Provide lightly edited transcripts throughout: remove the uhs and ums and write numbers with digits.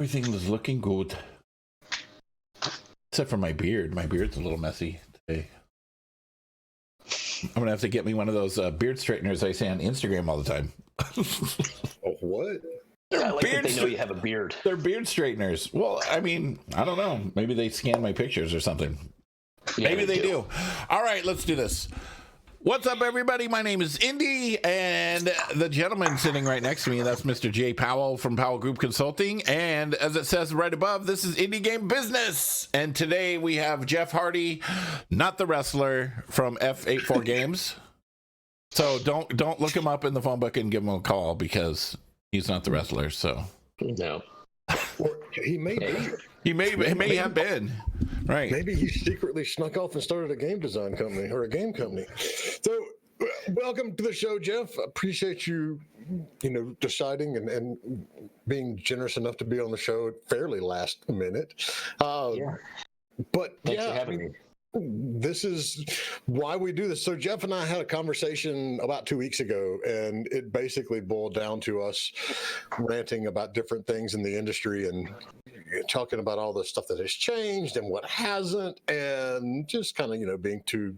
Everything was looking good. Except for my beard. My beard's a little messy today. I'm going to have to get me one of those beard straighteners I see on Instagram all the time. Oh, what? I like that they know you have a beard. They're beard straighteners. Well, I mean, I don't know. Maybe they scan my pictures or something. Yeah, Maybe they do. All right, let's do this. What's up, everybody? My name is Indy, and the gentleman sitting right next to me, that's Mr. Jay Powell from Powell Group Consulting. And as it says right above, this is Indie Game Business. And today we have Jeff Hardy, not the wrestler, from F84 Games. So don't look him up in the phone book and give him a call because he's not the wrestler. So no, Or he may be. he may have been. Right. Maybe he secretly snuck off and started a game design company or a game company. So, welcome to the show, Jeff. Appreciate you, deciding and being generous enough to be on the show fairly last minute. yeah. But Thanks for having me. This is why we do this. So Jeff and I had a conversation about 2 weeks ago, and it basically boiled down to us ranting about different things in the industry and talking about all the stuff that has changed and what hasn't, and just kind of, being two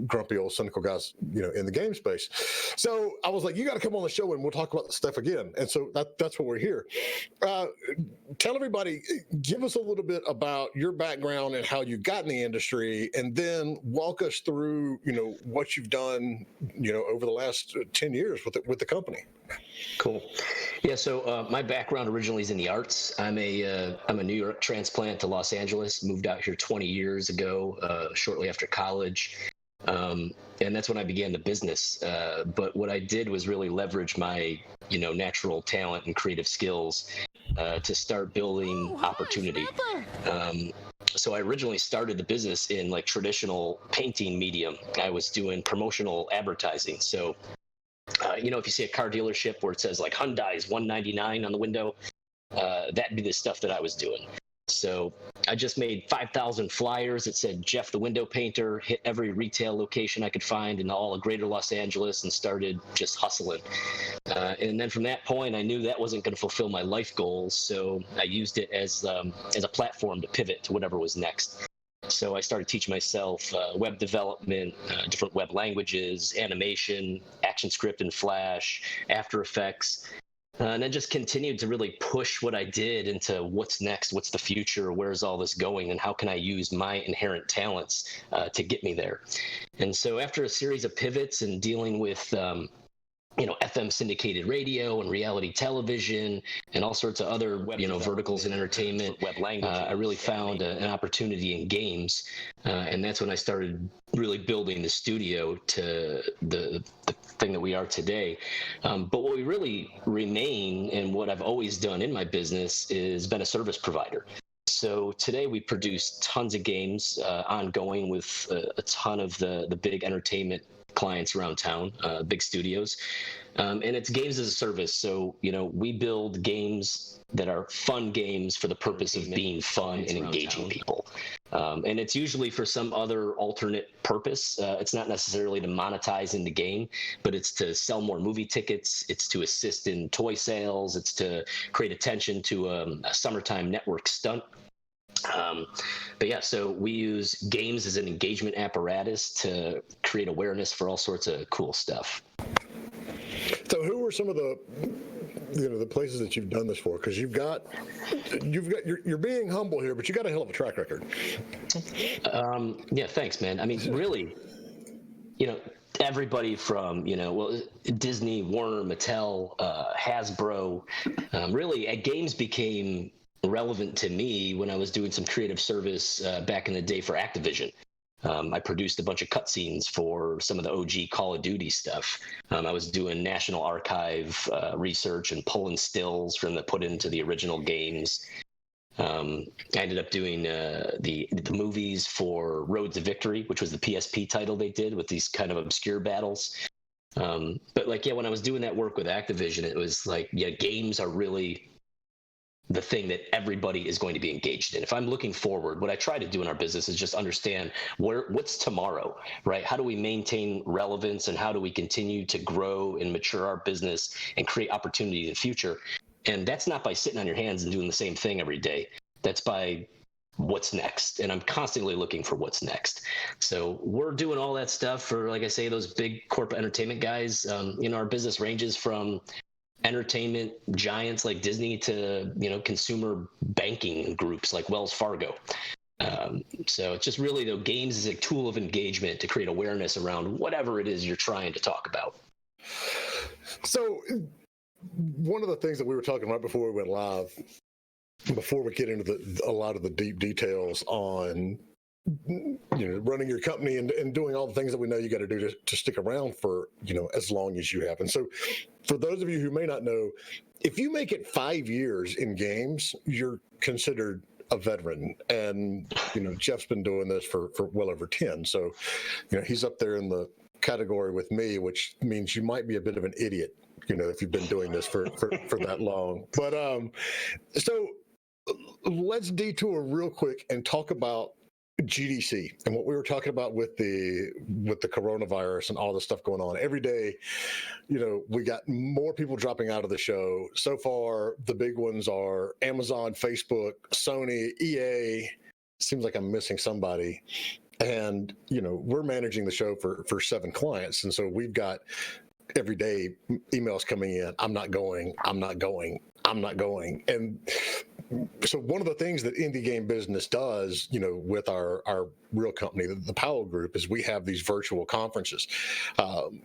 grumpy old cynical guys, in the game space. So I was like, you got to come on the show and we'll talk about the stuff again. And so that's what we're here. Tell everybody, give us a little bit about your background and how you got in the industry, and then walk us through, what you've done, over the last 10 years with the company. Cool. Yeah. So my background originally is in the arts. I'm a New York transplant to Los Angeles. Moved out here 20 years ago, shortly after college. And that's when I began the business. But what I did was really leverage my, natural talent and creative skills to start building opportunity. So I originally started the business in like traditional painting medium. I was doing promotional advertising. So, if you see a car dealership where it says like Hyundai's $199 on the window, that'd be the stuff that I was doing. So I just made 5,000 flyers that said Jeff the Window Painter, hit every retail location I could find in all of greater Los Angeles, and started just hustling. And then from that point, I knew that wasn't going to fulfill my life goals. So I used it as a platform to pivot to whatever was next. So I started teaching myself web development, different web languages, animation, ActionScript and Flash, After Effects. And then just continued to really push what I did into what's next, what's the future, where's all this going, and how can I use my inherent talents to get me there. And so after a series of pivots and dealing with FM syndicated radio and reality television and all sorts of other verticals in entertainment, web language, I really found an opportunity in games. And that's when I started really building the studio to the thing that we are today. But what we really remain, and what I've always done in my business, is been a service provider. So today we produce tons of games ongoing with a ton of the big entertainment clients around town, big studios, and it's games as a service. So we build games that are fun games for the purpose of being fun and engaging people, and it's usually for some other alternate purpose. It's not necessarily to monetize in the game, but it's to sell more movie tickets, it's to assist in toy sales, it's to create attention to a summertime network stunt. But yeah, so we use games as an engagement apparatus to create awareness for all sorts of cool stuff. So who are some of the the places that you've done this for? Because you're being humble here, but you got a hell of a track record. Yeah, thanks, man. I mean, really, everybody from Disney, Warner, Mattel, Hasbro, really, games became relevant to me when I was doing some creative service back in the day for Activision. I produced a bunch of cutscenes for some of the OG Call of Duty stuff. I was doing National Archive research and pulling stills from the put into the original games. I ended up doing the movies for Road to Victory, which was the PSP title they did with these kind of obscure battles. But when I was doing that work with Activision, it was like, games are really the thing that everybody is going to be engaged in. If I'm looking forward, what I try to do in our business is just understand what's tomorrow, right? How do we maintain relevance, and how do we continue to grow and mature our business and create opportunity in the future? And that's not by sitting on your hands and doing the same thing every day. That's by what's next. And I'm constantly looking for what's next. So we're doing all that stuff for, like I say, those big corporate entertainment guys. Our business ranges from entertainment giants like Disney to, consumer banking groups like Wells Fargo. So it's just really, though, games is a tool of engagement to create awareness around whatever it is you're trying to talk about. So one of the things that we were talking about before we went live, before we get into a lot of the deep details on running your company and doing all the things that we know you got to do to stick around for as long as you have. And so for those of you who may not know, if you make it 5 years in games, you're considered a veteran. And Jeff's been doing this for well over 10, so he's up there in the category with me, which means you might be a bit of an idiot if you've been doing this for that long. But so let's detour real quick and talk about GDC and what we were talking about with the coronavirus and all the stuff going on every day. We got more people dropping out of the show. So far, the big ones are Amazon, Facebook, Sony, EA. Seems like I'm missing somebody. And, we're managing the show for 7 clients. And so we've got every day emails coming in. I'm not going. And so one of the things that indie game business does, with our real company, the Powell Group, is we have these virtual conferences.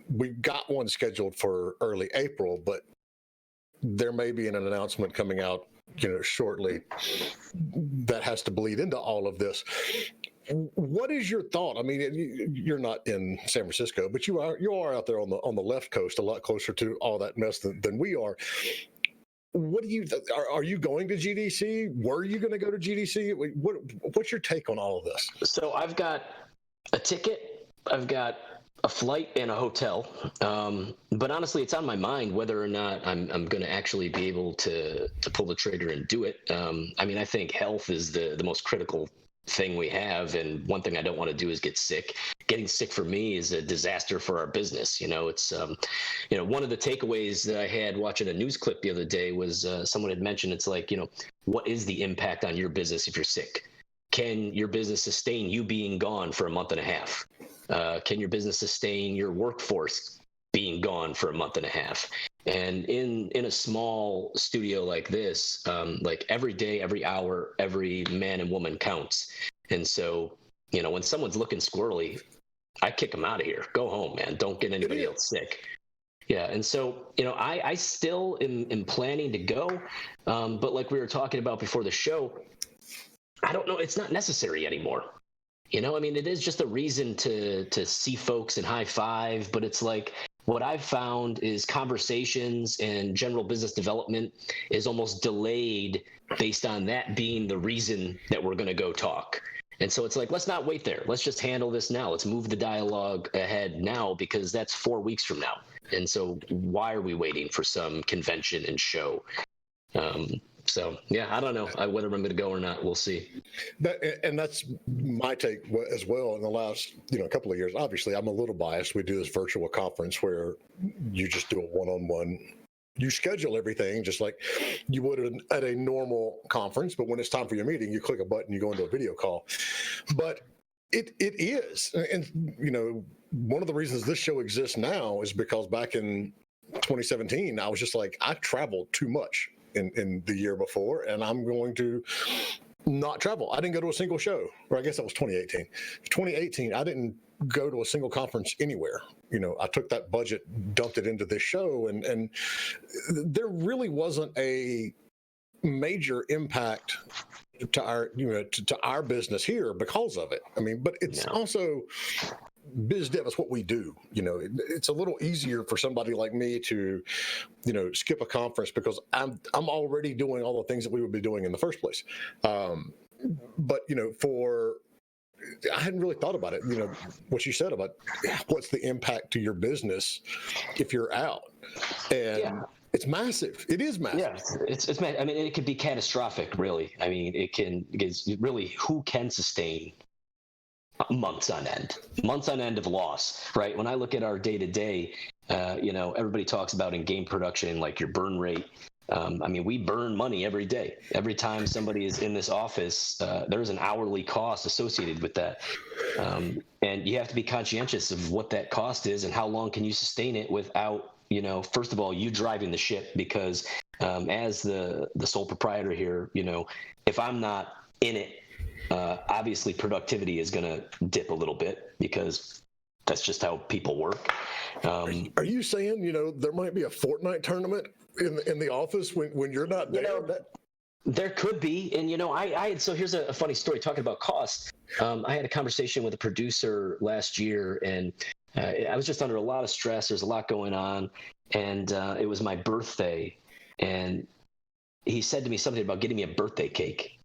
We've got one scheduled for early April, but there may be an announcement coming out, shortly that has to bleed into all of this. What is your thought? I mean, you're not in San Francisco, but you are out there on the left coast, a lot closer to all that mess than we are. What do you are you going to GDC? Were you going to go to GDC? What's your take on all of this? So I've got a ticket, I've got a flight and a hotel. But honestly, it's on my mind whether or not I'm going to actually be able to pull the trigger and do it. I think health is the most critical thing we have, and one thing I don't want to do is get sick. Getting sick for me is a disaster for our business. It's one of the takeaways that I had watching a news clip the other day was someone had mentioned, it's like, what is the impact on your business if you're sick? Can your business sustain you being gone for a month and a half? Can your business sustain your workforce being gone for a month and a half? And in a small studio like this, like every day, every hour, every man and woman counts. And so, when someone's looking squirrely, I kick them out of here. Go home, man. Don't get anybody else sick. Yeah. And so, I still am planning to go. But like we were talking about before the show, I don't know. It's not necessary anymore. It is just a reason to see folks and high five, but it's like, what I've found is conversations and general business development is almost delayed based on that being the reason that we're going to go talk. And so it's like, let's not wait there. Let's just handle this now. Let's move the dialogue ahead now, because that's 4 weeks from now. And so why are we waiting for some convention and show? So, yeah, I don't know whether I'm going to go or not. We'll see. And that's my take as well. In the last, couple of years, obviously, I'm a little biased. We do this virtual conference where you just do a one-on-one. You schedule everything just like you would at a normal conference. But when it's time for your meeting, you click a button, you go into a video call. But it is. And, one of the reasons this show exists now is because back in 2017, I was just like, I traveled too much in the year before, and I'm going to not travel. I didn't go to a single show, or I guess that was 2018. 2018, I didn't go to a single conference anywhere. I took that budget, dumped it into this show, and there really wasn't a major impact to our, to our business here because of it. But it's also biz dev is what we do. It's a little easier for somebody like me to, skip a conference because I'm already doing all the things that we would be doing in the first place. But I hadn't really thought about it. What you said about what's the impact to your business if you're out, and it's massive. It is massive. Yeah, it's massive. It could be catastrophic, really. It can, because really, who can sustain months on end of loss, right? When I look at our day to day, everybody talks about in game production, like your burn rate. I mean, we burn money every day. Every time somebody is in this office, there's an hourly cost associated with that. And you have to be conscientious of what that cost is and how long can you sustain it without, first of all, you driving the ship, because as the sole proprietor here, if I'm not in it, obviously productivity is going to dip a little bit, because that's just how people work. Are you saying, there might be a Fortnite tournament in the office when you're not there? There could be. And, so here's a funny story talking about cost. I had a conversation with a producer last year, and I was just under a lot of stress. There's a lot going on. And it was my birthday. And he said to me something about getting me a birthday cake.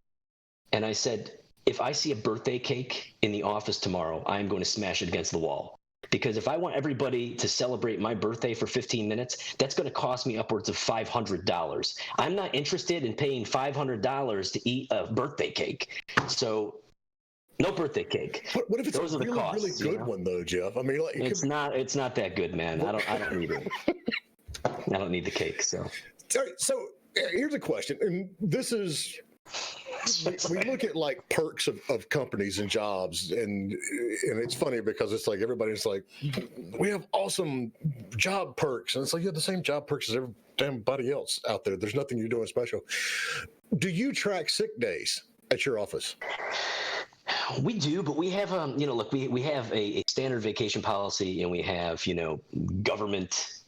And I said, if I see a birthday cake in the office tomorrow, I'm going to smash it against the wall. Because if I want everybody to celebrate my birthday for 15 minutes, that's going to cost me upwards of $500. I'm not interested in paying $500 to eat a birthday cake. So no birthday cake. What if it's a really good one though, Jeff? I mean, it's not that good, man. I don't need it. I don't need the cake. So. All right, so here's a question, and this is. We look at like perks of companies and jobs, and it's funny because it's like everybody's like, we have awesome job perks, and it's like you have the same job perks as everybody else out there. There's nothing you're doing special. Do you track sick days at your office? We do, but we have look, we have a standard vacation policy, and we have government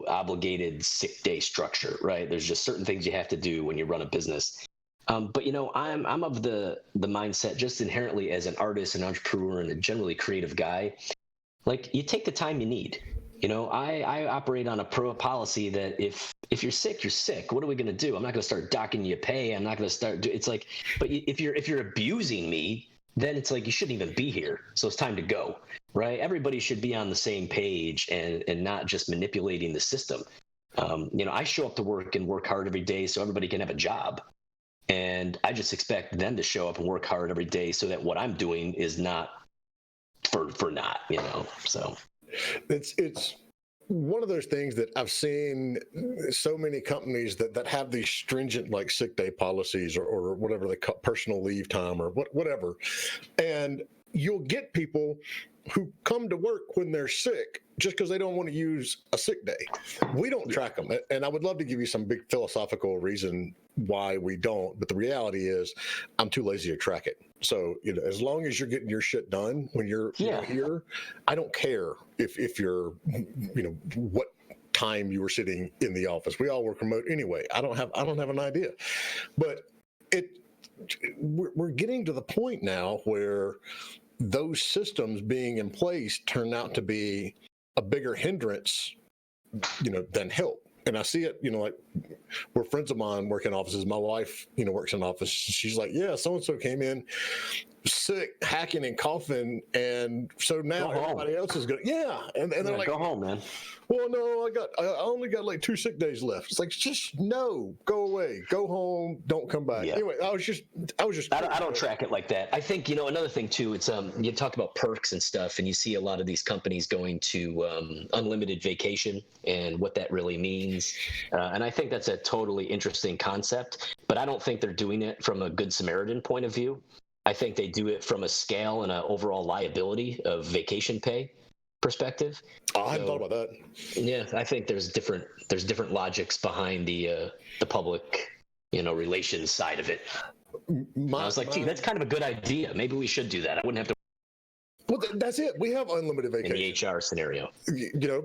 obligated sick day structure, right? There's just certain things you have to do when you run a business. But I'm of the mindset, just inherently as an artist, an entrepreneur, and a generally creative guy, like you take the time you need. I operate on a policy that if you're sick, you're sick. What are we going to do? I'm not going to start docking you pay. I'm not going to start. It's like, but if you're abusing me, then it's like you shouldn't even be here. So it's time to go, right? Everybody should be on the same page and not just manipulating the system. I show up to work and work hard every day so everybody can have a job. And I just expect them to show up and work hard every day so that what I'm doing is not for naught, so. It's one of those things that I've seen so many companies that have these stringent like sick day policies or whatever they call personal leave time or whatever. And you'll get people who come to work when they're sick just because they don't want to use a sick day. We don't track them. And I would love to give you some big philosophical reason why we don't. But the reality is I'm too lazy to track it. So, as long as you're getting your shit done when you're here, I don't care if you're, what time you were sitting in the office. We all work remote anyway. I don't have an idea. But we're getting to the point now where those systems being in place turn out to be a bigger hindrance, than help. And I see it, like where friends of mine work in offices. My wife, works in an office. She's like, yeah, so-and-so came in sick, hacking and coughing. And so now everybody else is going, And they're like, go home, man. Well, no, I only got like 2 sick days left. It's like, just no, go away, go home, don't come back. Yeah. Anyway, I was just. I don't track it like that. I think another thing too. It's you talked about perks and stuff, and you see a lot of these companies going to unlimited vacation and what that really means. And I think that's a totally interesting concept. But I don't think they're doing it from a Good Samaritan point of view. I think they do it from a scale and an overall liability of vacation pay perspective. Oh, I hadn't thought about that. Yeah, I think there's different logics behind the public, relations side of it. I was like, gee, that's kind of a good idea. Maybe we should do that. I wouldn't have to. Well, that's it. We have unlimited vacation. In the HR scenario.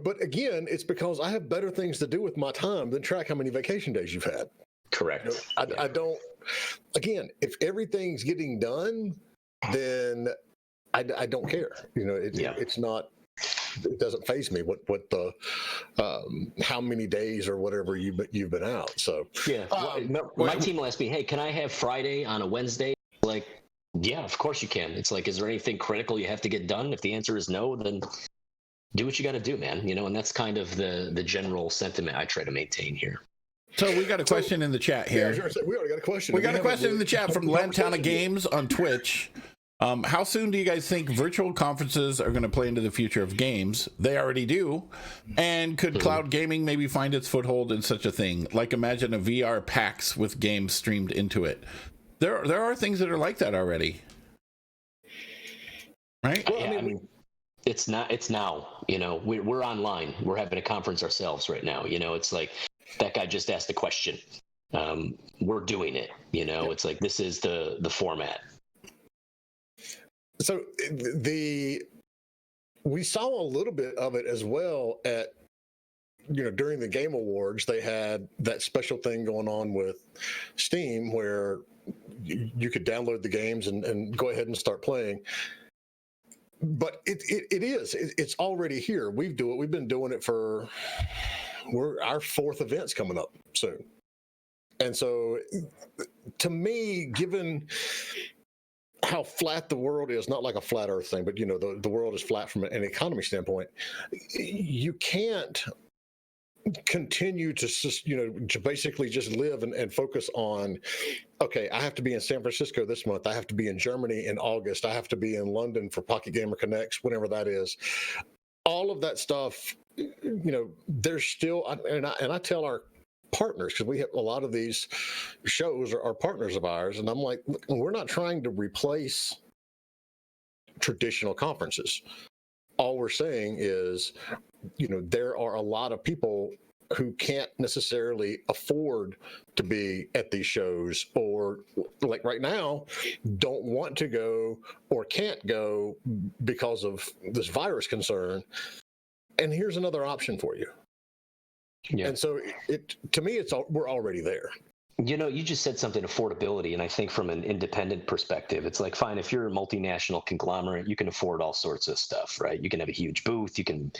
But again, it's because I have better things to do with my time than track how many vacation days you've had. Correct. I don't. Again, if everything's getting done, then I don't care. It's not. It doesn't faze me what the how many days or whatever you've been out. So my team will ask me, hey, can I have Friday on a Wednesday? Like, yeah, of course you can. It's like, is there anything critical you have to get done? If the answer is no, then do what you got to do, man. And that's kind of the general sentiment I try to maintain here. So we got a question in the chat here. Yeah, we already got a question. We got a question in the chat from Lantana Games on Twitch. How soon do you guys think virtual conferences are going to play into the future of games? They already do. And could cloud gaming maybe find its foothold in such a thing? Like imagine a VR PAX with games streamed into it. There are things that are like that already. Right? Well, yeah, I mean, it's now, we're online. We're having a conference ourselves right now. It's like that guy just asked a question. We're doing it, it's like, this is the format. So we saw a little bit of it as well at, during the Game Awards. They had that special thing going on with Steam where you could download the games and go ahead and start playing. But it's already here. We've been doing it our 4th event's coming up soon. And so to me, given how flat the world is, not like a flat earth thing, but the world is flat from an economy standpoint, you can't continue to basically just live and focus on, okay, I have to be in San Francisco this month, I have to be in Germany in August, I have to be in London for Pocket Gamer Connects, whenever that is. All of that stuff, there's still, and I tell our partners, because we have a lot of these shows are partners of ours, and I'm like, look, we're not trying to replace traditional conferences. All we're saying is, there are a lot of people who can't necessarily afford to be at these shows, or like right now don't want to go or can't go because of this virus concern. And here's another option for you. Yeah. And so to me, we're already there. You just said something, affordability, and I think from an independent perspective, it's like, fine, if you're a multinational conglomerate, you can afford all sorts of stuff, right? You can have a huge booth, you can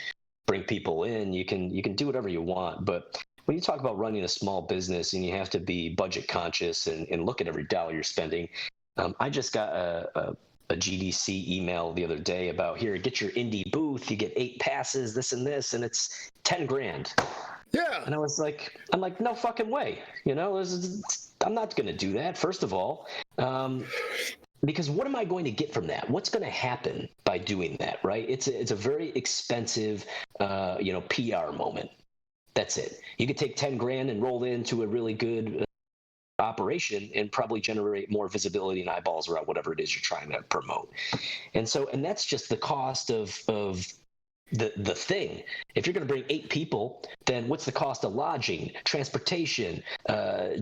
bring people in, you can do whatever you want. But when you talk about running a small business and you have to be budget conscious and look at every dollar you're spending, I just got a GDC email the other day about, here, get your indie booth, you get 8 passes, this and this, and it's $10,000. Yeah. And I'm like, no fucking way. I'm not going to do that, first of all, because what am I going to get from that? What's going to happen by doing that, right? It's a very expensive, PR moment. That's it. You could take $10,000 and roll into a really good operation and probably generate more visibility and eyeballs around whatever it is you're trying to promote. And that's just the cost of the thing. If you're going to bring 8 people, then what's the cost of lodging, transportation,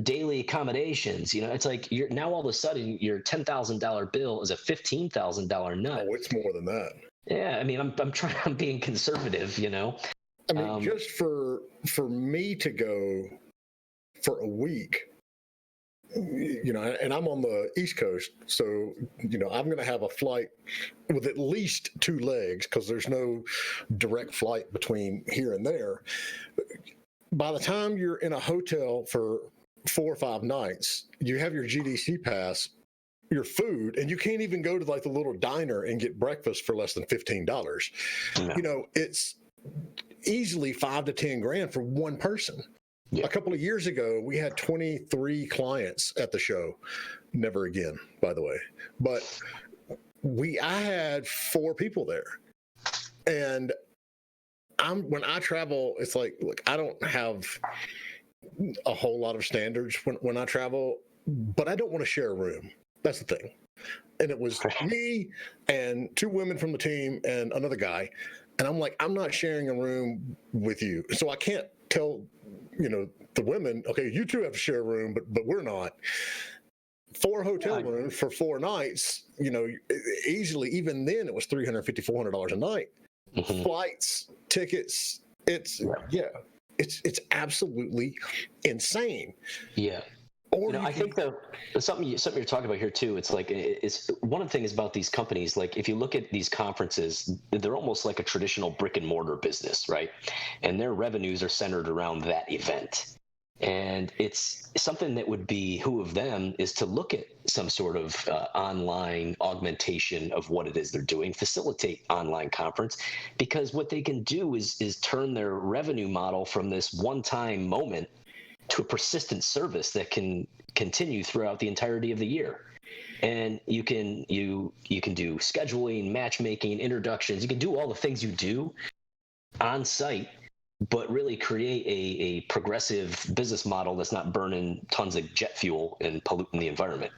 daily accommodations? It's like you're now all of a sudden your $10,000 bill is a $15,000 nut. Oh, it's more than that. Yeah, I mean, I'm being conservative, I mean, just for me to go for a week, and I'm on the East Coast, so, I'm going to have a flight with at least 2 legs because there's no direct flight between here and there. By the time you're in a hotel for 4 or 5 nights, you have your GDC pass, your food, and you can't even go to like the little diner and get breakfast for less than $15. Yeah. It's easily $5,000 to $10,000 for one person. Yeah. A couple of years ago, we had 23 clients at the show. Never again, by the way. But I had 4 people there. And when I travel, it's like, look, I don't have a whole lot of standards when I travel, but I don't want to share a room. That's the thing. And it was me and 2 women from the team and another guy. And I'm like, I'm not sharing a room with you. So I can't tell the women, okay, you 2 have to share a room, but we're not. 4 hotel rooms for 4 nights, easily, even then it was $350, $400 a night. Mm-hmm. Flights, tickets, it's absolutely insane. Yeah. I think something you're talking about here too. It's like, it's one of the things about these companies. Like, if you look at these conferences, they're almost like a traditional brick and mortar business, right? And their revenues are centered around that event. And it's something that would behoove them is to look at some sort of online augmentation of what it is they're doing, facilitate online conference, because what they can do is turn their revenue model from this one-time moment to a persistent service that can continue throughout the entirety of the year. And you can do scheduling, matchmaking, introductions. You can do all the things you do on site, but really create a progressive business model that's not burning tons of jet fuel and polluting the environment.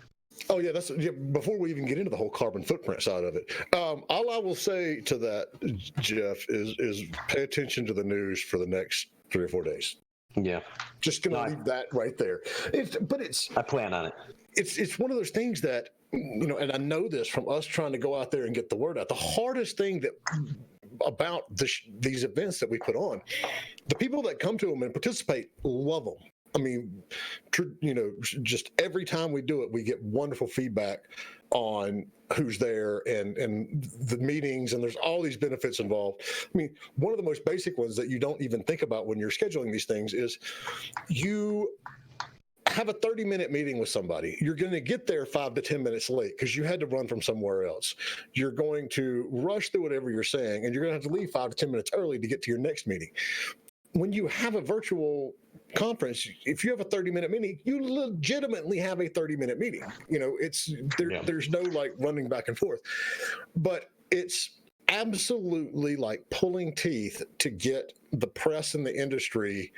Oh yeah, before we even get into the whole carbon footprint side of it, all I will say to that, Jeff, is pay attention to the news for the next 3 or 4 days. Yeah, just gonna leave that right there. I plan on it. It's one of those things that, and I know this from us trying to go out there and get the word out. The hardest thing about these events that we put on, the people that come to them and participate love them. I mean, just every time we do it, we get wonderful feedback on who's there and the meetings, and there's all these benefits involved. I mean, one of the most basic ones that you don't even think about when you're scheduling these things is you have a 30-minute meeting with somebody. You're going to get there 5 to 10 minutes late because you had to run from somewhere else. You're going to rush through whatever you're saying, and you're going to have to leave 5 to 10 minutes early to get to your next meeting. When you have a virtual conference, if you have a 30-minute meeting, you legitimately have a 30-minute meeting. There's no like running back and forth, but it's absolutely like pulling teeth to get the press and the industry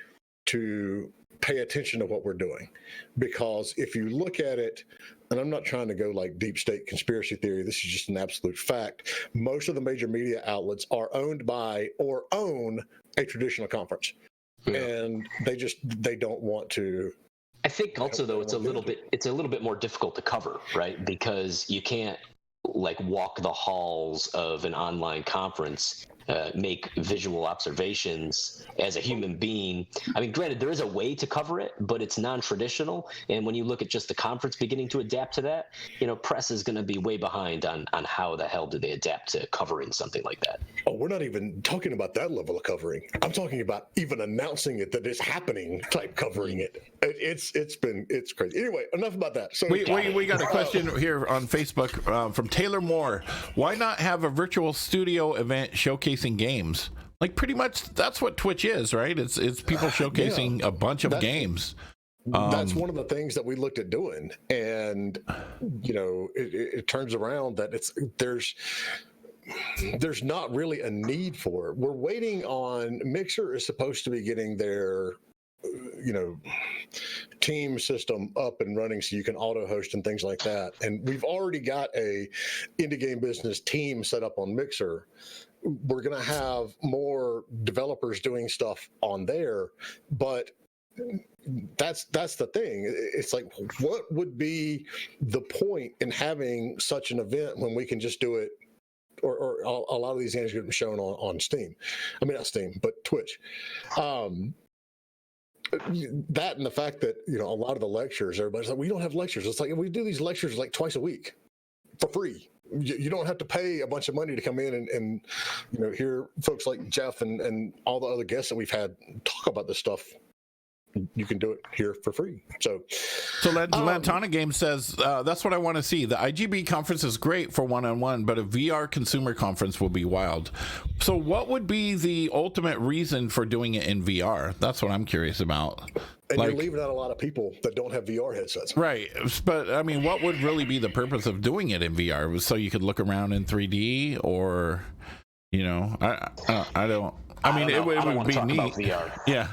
to pay attention to what we're doing. Because if you look at it, and I'm not trying to go like deep state conspiracy theory, this is just an absolute fact. Most of the major media outlets are owned by or own a traditional conference. Yeah. And they don't want to. I think also though it's a little bit more difficult to cover, right? Because you can't like walk the halls of an online conference, make visual observations as a human being. I mean, granted, there is a way to cover it, but it's non-traditional. And when you look at just the conference beginning to adapt to that, press is going to be way behind on how the hell do they adapt to covering something like that. Oh, we're not even talking about that level of covering. I'm talking about even announcing it, that it's happening type covering it. It's crazy. Anyway, enough about that. So we got a question here on Facebook from Taylor Moore. Why not have a virtual studio event showcasing games? Like pretty much that's what Twitch is, right? It's people showcasing a bunch of games. That's one of the things that we looked at doing, and it turns around that there's not really a need for it. We're waiting on Mixer is supposed to be getting their team system up and running so you can auto host and things like that. And we've already got a indie game business team set up on Mixer. We're going to have more developers doing stuff on there, but that's the thing. It's like, what would be the point in having such an event when we can just do it, or a lot of these games get shown on Steam. I mean, not Steam, but Twitch. That and the fact that a lot of the lectures, everybody's like, we don't have lectures. It's like we do these lectures like twice a week for free. You don't have to pay a bunch of money to come in and hear folks like Jeff and all the other guests that we've had talk about this stuff. You can do it here for free. So Lantana Game says, that's what I want to see. The IGB conference is great for one-on-one, but a VR consumer conference will be wild. So what would be the ultimate reason for doing it in VR? That's what I'm curious about. And you're leaving out a lot of people that don't have VR headsets. Right. But I mean, what would really be the purpose of doing it in VR? So you could look around in 3D, or, I don't. I mean, it would be neat. Yeah.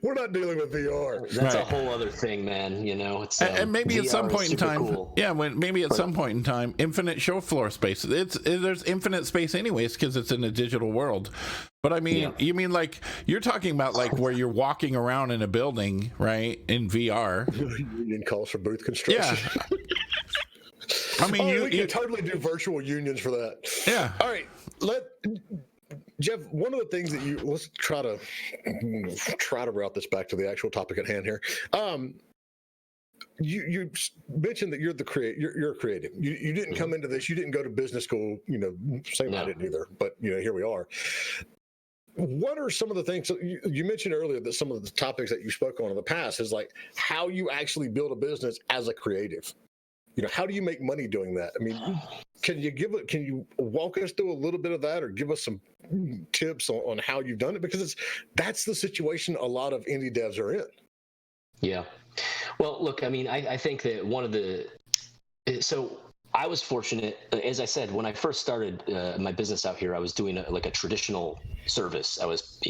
We're not dealing with VR. That's a whole other thing, man. It's and maybe VR at some point in time, cool. maybe at some point in time, infinite show floor space. There's infinite space anyways because it's in a digital world. But I mean, you mean like you're talking about like where you're walking around in a building, right? In VR. Union calls for booth construction. Yeah. I mean, we can totally do virtual unions for that. Yeah. All right. Jeff, one of the things that let's try to route this back to the actual topic at hand here. You mentioned that you're you're creative. You didn't come into this. You didn't go to business school. Same. I didn't either. But here we are. What are some of the things you mentioned earlier, that some of the topics that you spoke on in the past is like how you actually build a business as a creative? how do you make money doing that? I mean, can you walk us through a little bit of that, or give us some tips on how you've done it? Because that's the situation a lot of indie devs are in. Yeah. Well, look, I mean, I think that so I was fortunate, as I said, when I first started my business out here, I was doing like a traditional service. I was,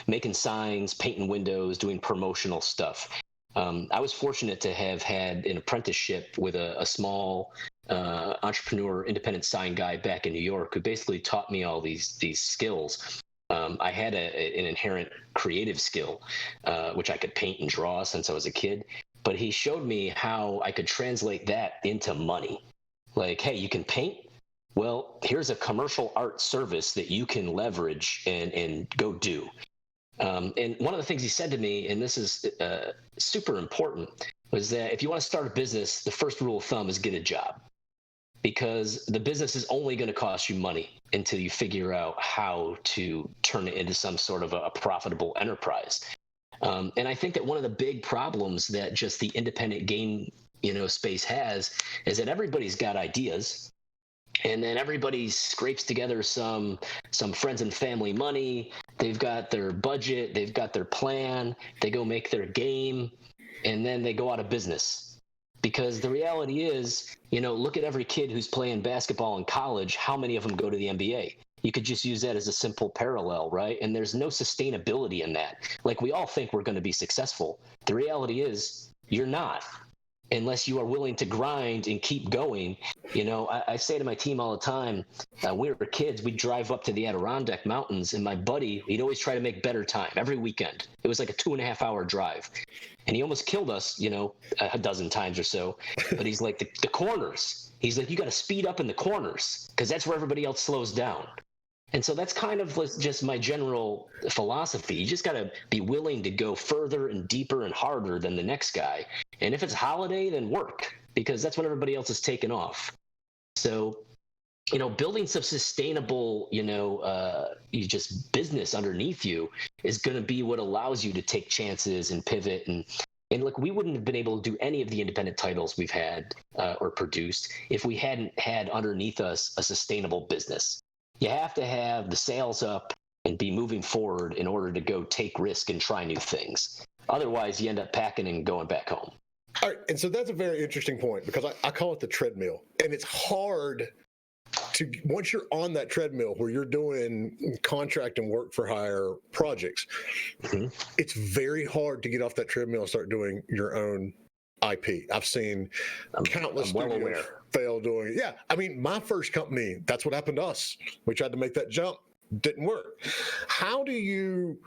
making signs, painting windows, doing promotional stuff. I was fortunate to have had an apprenticeship with a small entrepreneur, independent sign guy back in New York, who basically taught me all these skills. I had an inherent creative skill, which I could paint and draw since I was a kid. But he showed me how I could translate that into money. Like, hey, you can paint? Well, here's a commercial art service that you can leverage and go do. And one of the things he said to me, and this is super important, was that if you want to start a business, the first rule of thumb is get a job. Because the business is only going to cost you money until you figure out how to turn it into some sort of a profitable enterprise. And I think that one of the big problems that just the independent game space has is that everybody's got ideas, and then everybody scrapes together some friends and family money. They've got their budget, they've got their plan, they go make their game, and then they go out of business. Because the reality is, look at every kid who's playing basketball in college. How many of them go to the NBA? You could just use that as a simple parallel, right? And there's no sustainability in that. Like, we all think we're going to be successful. The reality is you're not, unless you are willing to grind and keep going. I say to my team all the time, when we were kids, we'd drive up to the Adirondack Mountains, and my buddy, he'd always try to make better time every weekend. It was like a 2.5-hour drive. And he almost killed us, a dozen times or so. But he's like, the corners. He's like, you got to speed up in the corners, because that's where everybody else slows down. And so that's kind of just my general philosophy. You just got to be willing to go further and deeper and harder than the next guy. And if it's holiday, then work, because that's when everybody else is taking off. So, building some sustainable, just business underneath you is going to be what allows you to take chances and pivot. And look, we wouldn't have been able to do any of the independent titles we've had or produced if we hadn't had underneath us a sustainable business. You have to have the sails up and be moving forward in order to go take risk and try new things. Otherwise, you end up packing and going back home. All right, and so that's a very interesting point, because I call it the treadmill. And it's hard to, once you're on that treadmill where you're doing contract and work for hire projects, it's very hard to get off that treadmill and start doing your own IP. I've seen countless studios fail doing it. Yeah, I mean, my first company, that's what happened to us. We tried to make that jump, didn't work. How do you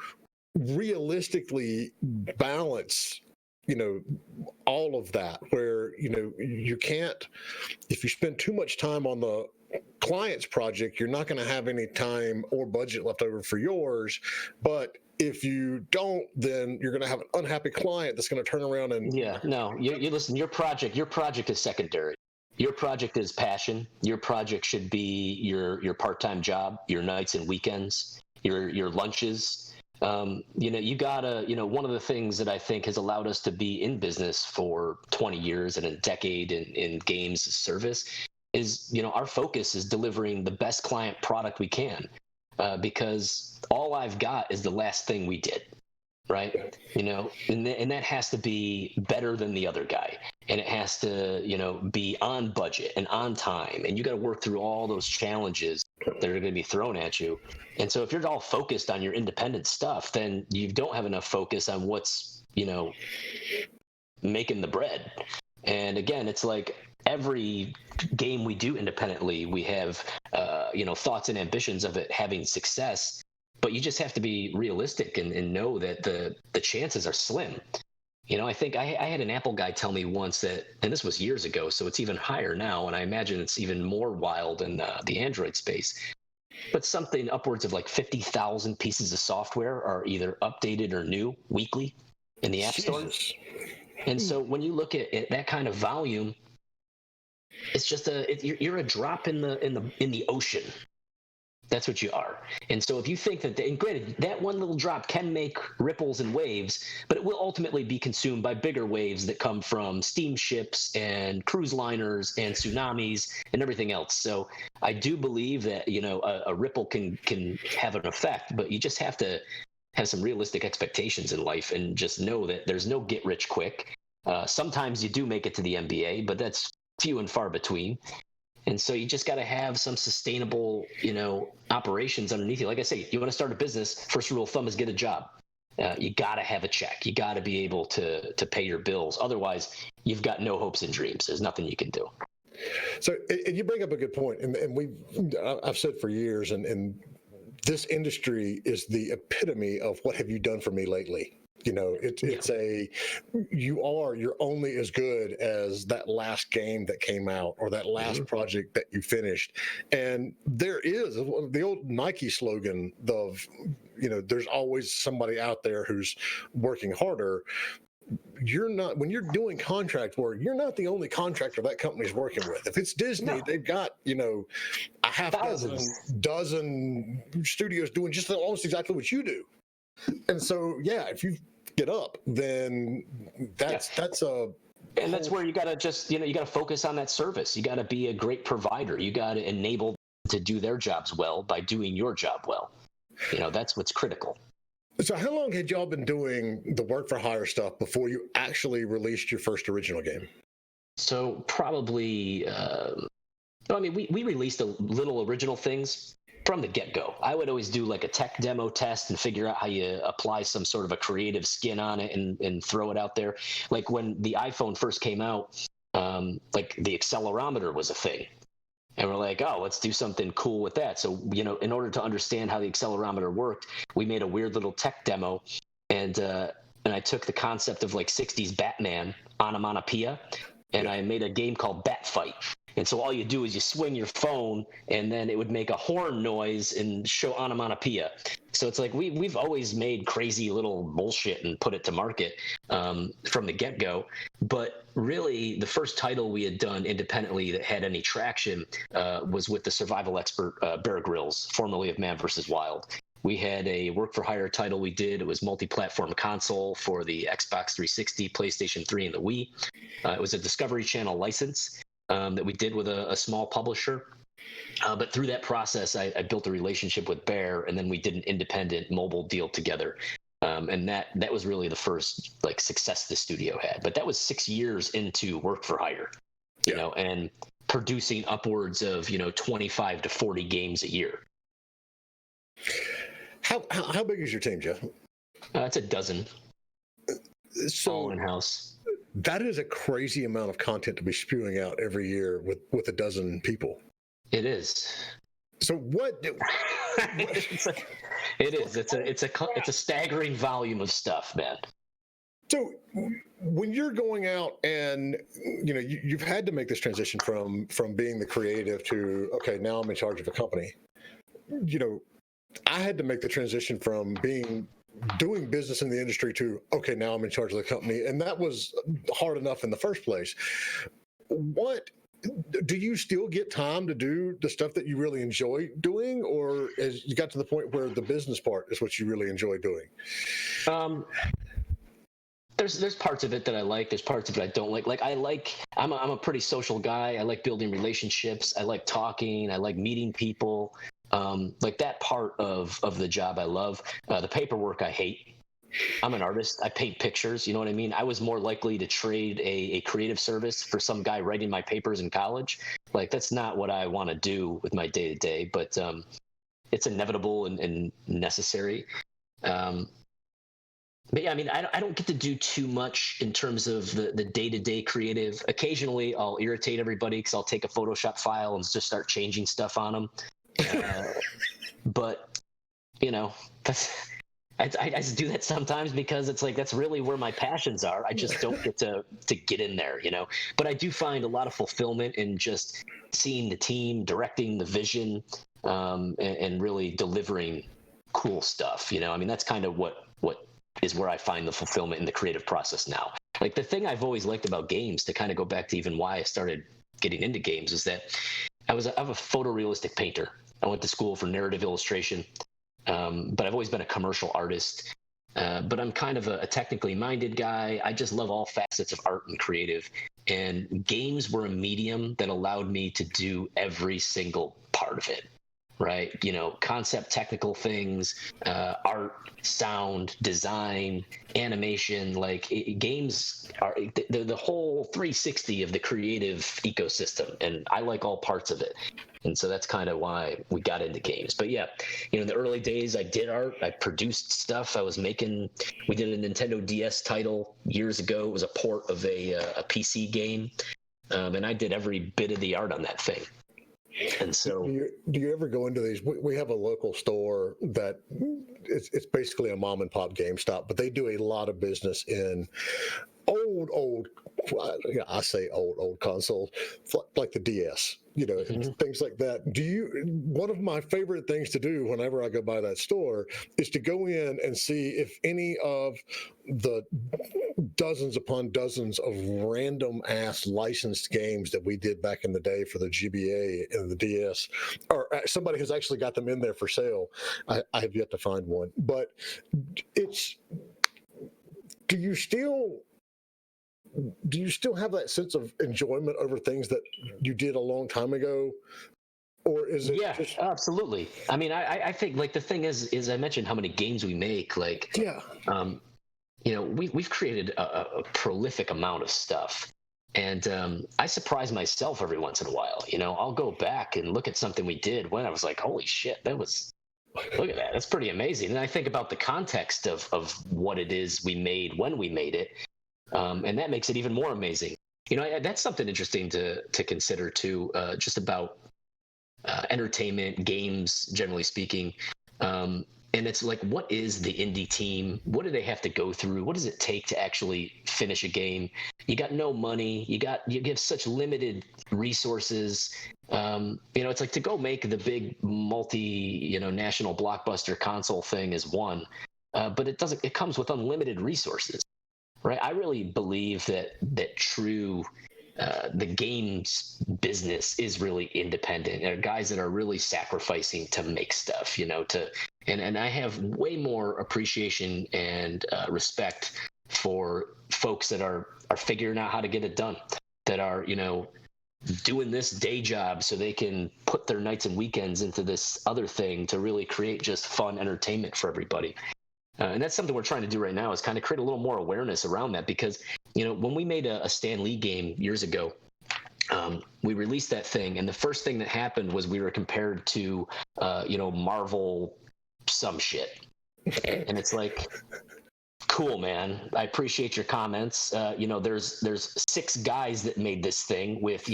realistically balance, all of that, where, you can't, if you spend too much time on the client's project, you're not going to have any time or budget left over for yours. But if you don't, then you're going to have an unhappy client that's going to turn around and you listen, your project is secondary. Your project is passion. Your project should be your part-time job, your nights and weekends, your lunches. You gotta, one of the things that I think has allowed us to be in business for 20 years and a decade in games service is, our focus is delivering the best client product we can, because all I've got is the last thing we did, right? And that has to be better than the other guy, and it has to, be on budget and on time, and you got to work through all those challenges that are going to be thrown at you. And so if you're all focused on your independent stuff, then you don't have enough focus on what's, making the bread. And again, it's like every game we do independently, we have, thoughts and ambitions of it having success, but you just have to be realistic and know that the chances are slim. I think I had an Apple guy tell me once that, and this was years ago, so it's even higher now, and I imagine it's even more wild in the Android space, but something upwards of like 50,000 pieces of software are either updated or new weekly in the App Store. And so when you look at that kind of volume, it's just you're a drop in the ocean. That's what you are. And so if you think that, and granted, that one little drop can make ripples and waves, but it will ultimately be consumed by bigger waves that come from steamships and cruise liners and tsunamis and everything else. So I do believe that, a ripple can have an effect, but you just have to have some realistic expectations in life and just know that there's no get rich quick. Sometimes you do make it to the NBA, but that's few and far between. And so you just got to have some sustainable, operations underneath you. Like I say, you want to start a business, first rule of thumb is get a job. You got to have a check. You got to be able to pay your bills. Otherwise, you've got no hopes and dreams. There's nothing you can do. So, and you bring up a good point, and I've said for years, and this industry is the epitome of what have you done for me lately? You're only as good as that last game that came out or that last project that you finished. And there is the old Nike slogan of, there's always somebody out there who's working harder. When you're doing contract work, you're not the only contractor that company's working with. If it's Disney, they've got, a half dozen studios doing just almost exactly what you do. And so, if you get up, then that's and that's where you got to just, you got to focus on that service. You got to be a great provider. You got to enable them to do their jobs well by doing your job well. That's what's critical. So how long had y'all been doing the work for hire stuff before you actually released your first original game? So probably, we released a little original things from the get-go. I would always do like a tech demo test and figure out how you apply some sort of a creative skin on it and throw it out there. Like when the iPhone first came out, like the accelerometer was a thing. And we're like, oh, let's do something cool with that. So, in order to understand how the accelerometer worked, we made a weird little tech demo. And I took the concept of like 60s Batman onomatopoeia, and I made a game called Bat Fight. And so all you do is you swing your phone, and then it would make a horn noise and show onomatopoeia. So it's like we've always made crazy little bullshit and put it to market from the get-go. But really, the first title we had done independently that had any traction was with the survival expert Bear Grylls, formerly of Man vs. Wild. We had a work-for-hire title we did. It was multi-platform console for the Xbox 360, PlayStation 3, and the Wii. It was a Discovery Channel license that we did with a small publisher. But through that process, I built a relationship with Bear, and then we did an independent mobile deal together. And that was really the first success the studio had. But that was 6 years into work for hire, and producing upwards of 25 to 40 games a year. How big is your team, Jeff? It's a dozen. So all in house. That is a crazy amount of content to be spewing out every year with a dozen people. It is. So what? It is. It's a staggering volume of stuff, man. So when you're going out and you've had to make this transition from being the creative to okay, now I'm in charge of a company. I had to make the transition from doing business in the industry to okay, now I'm in charge of the company, and that was hard enough in the first place. What do you still get time to do the stuff that you really enjoy doing, or as you got to the point where the business part is what you really enjoy doing? There's parts of it that I like. There's parts of it I don't like. I'm a pretty social guy. I like building relationships. I like talking. I like meeting people. That part of the job I love. The paperwork I hate. I'm an artist. I paint pictures. You know what I mean? I was more likely to trade a creative service for some guy writing my papers in college. That's not what I want to do with my day to day, but it's inevitable and necessary. But yeah, I don't get to do too much in terms of the day-to-day creative. Occasionally I'll irritate everybody because I'll take a Photoshop file and just start changing stuff on them. But I just do that sometimes because it's that's really where my passions are. I just don't get to get in there, but I do find a lot of fulfillment in just seeing the team, directing the vision, and really delivering cool stuff. That's kind of what is where I find the fulfillment in the creative process now. The thing I've always liked about games, to kind of go back to even why I started getting into games, is that I'm a photorealistic painter. I went to school for narrative illustration, but I've always been a commercial artist. But I'm kind of a technically minded guy. I just love all facets of art and creative. And games were a medium that allowed me to do every single part of it. Right, concept, technical things, art, sound, design, animation. Like games are the whole 360 of the creative ecosystem, and I like all parts of it. And so that's kind of why we got into games. But yeah, in the early days, I did art. I produced stuff. We did a Nintendo DS title years ago. It was a port of a PC game, and I did every bit of the art on that thing. And so, do you ever go into these? We have a local store that it's basically a mom and pop GameStop, but they do a lot of business in old. I say old consoles like the DS, things like that. One of my favorite things to do whenever I go by that store is to go in and see if any of the dozens upon dozens of random ass licensed games that we did back in the day for the GBA and the DS, or somebody has actually got them in there for sale. I have yet to find one, but do you still have that sense of enjoyment over things that you did a long time ago? Or is it? Yeah, absolutely. I mean, I think like the thing is I mentioned how many games we make. Like, yeah, we've created a prolific amount of stuff, and I surprise myself every once in a while. I'll go back and look at something we did when I was like, holy shit, look at that. That's pretty amazing. And I think about the context of what it is we made when we made it. And that makes it even more amazing. That's something interesting to consider too, just about entertainment, games, generally speaking. And it's like, what is the indie team? What do they have to go through? What does it take to actually finish a game? You got no money. You give such limited resources. It's like to go make the big national blockbuster console thing is one, but it comes with unlimited resources. Right, I really believe that true the games business is really independent. There are guys that are really sacrificing to make stuff, and I have way more appreciation and respect for folks that are figuring out how to get it done, that are doing this day job so they can put their nights and weekends into this other thing to really create just fun entertainment for everybody. And that's something we're trying to do right now, is kind of create a little more awareness around that, because, when we made a Stan Lee game years ago, we released that thing, and the first thing that happened was we were compared to, Marvel some shit. And it's like, cool, man. I appreciate your comments. There's 6 guys that made this thing with,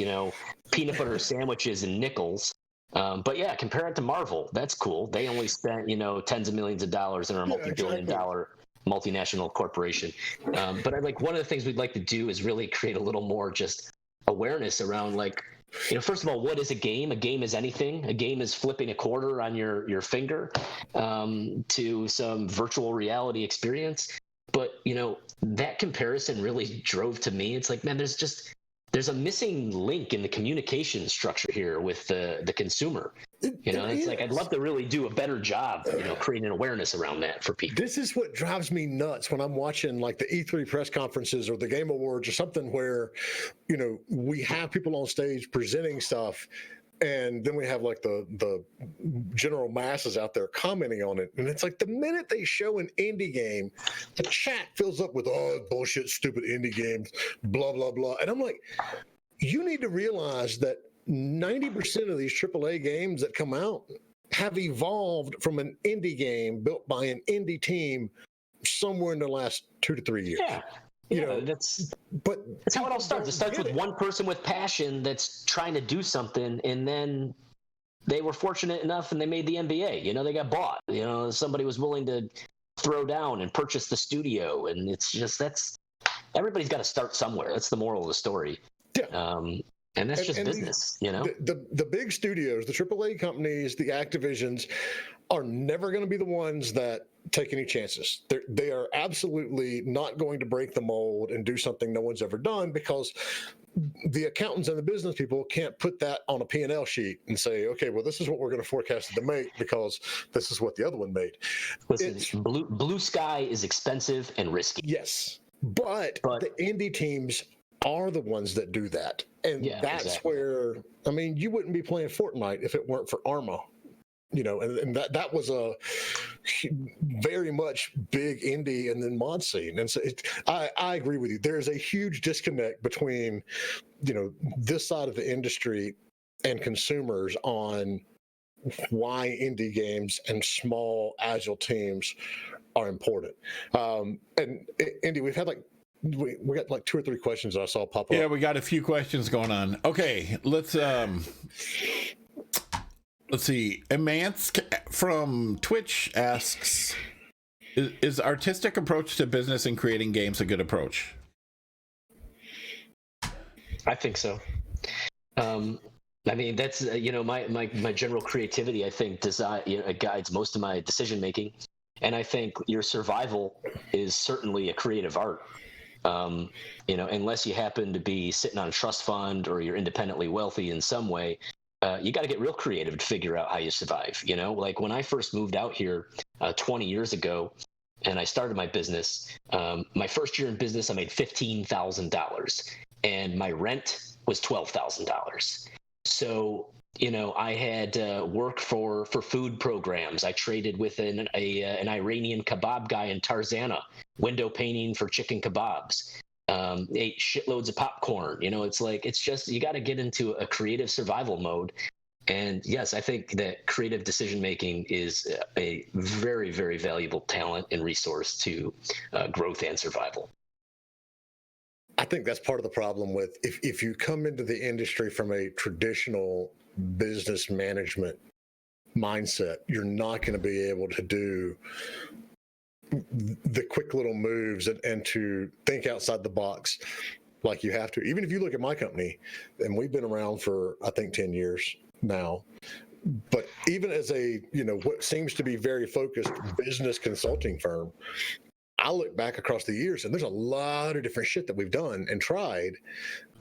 peanut butter sandwiches and nickels. But yeah, compare it to Marvel. That's cool. They only spent, tens of millions of dollars and are a multi-billion-dollar multinational corporation. But one of the things we'd like to do is really create a little more just awareness around, like, first of all, what is a game? A game is anything. A game is flipping a quarter on your finger to some virtual reality experience. But, that comparison really drove to me. It's like, man, there's a missing link in the communication structure here with the consumer. It's like, I'd love to really do a better job, creating awareness around that for people. This is what drives me nuts when I'm watching like the E3 press conferences or the Game Awards or something where, we have people on stage presenting stuff, and then we have like the general masses out there commenting on it. And it's like, the minute they show an indie game, the chat fills up with, oh, bullshit, stupid indie games, blah, blah, blah. And I'm like, you need to realize that 90% of these AAA games that come out have evolved from an indie game built by an indie team somewhere in the last 2 to 3 years. Yeah. That's how it all starts. It starts with one person with passion that's trying to do something, and then they were fortunate enough and they made the NBA. They got bought. Somebody was willing to throw down and purchase the studio, and it's just everybody's got to start somewhere. That's the moral of the story. Yeah. And that's just business, The big studios, the AAA companies, the Activisions are never going to be the ones that take any chances. They are absolutely not going to break the mold and do something no one's ever done, because the accountants and the business people can't put that on a P&L sheet and say, okay, well, this is what we're going to forecast it to make because this is what the other one made. Listen, blue sky is expensive and risky. Yes, but the indie teams are the ones that do that. And that's where, I mean, you wouldn't be playing Fortnite if it weren't for Arma. And that was a very much big indie and then mod scene. And so I agree with you. There's a huge disconnect between, this side of the industry and consumers on why indie games and small agile teams are important. And Indy, we've had we got like 2 or 3 questions that I saw pop up. Yeah, we got a few questions going on. Okay, let's see. Emansk from Twitch asks, is artistic approach to business and creating games a good approach? I think so. I mean, that's my general creativity. I think guides most of my decision making, and I think your survival is certainly a creative art. Unless you happen to be sitting on a trust fund or you're independently wealthy in some way, you got to get real creative to figure out how you survive. Like when I first moved out here 20 years ago, and I started my business. My first year in business, I made $15,000, and my rent was $12,000. So, I had work for food programs. I traded with an Iranian kebab guy in Tarzana, window painting for chicken kebabs. Ate shitloads of popcorn. It's just, you got to get into a creative survival mode. And yes, I think that creative decision making is a very, very valuable talent and resource to growth and survival. I think that's part of the problem with if you come into the industry from a traditional business management mindset, you're not going to be able to do the quick little moves and to think outside the box like you have to. Even if you look at my company, and we've been around for, I think, 10 years now, but even as a, what seems to be very focused business consulting firm, I look back across the years and there's a lot of different shit that we've done and tried.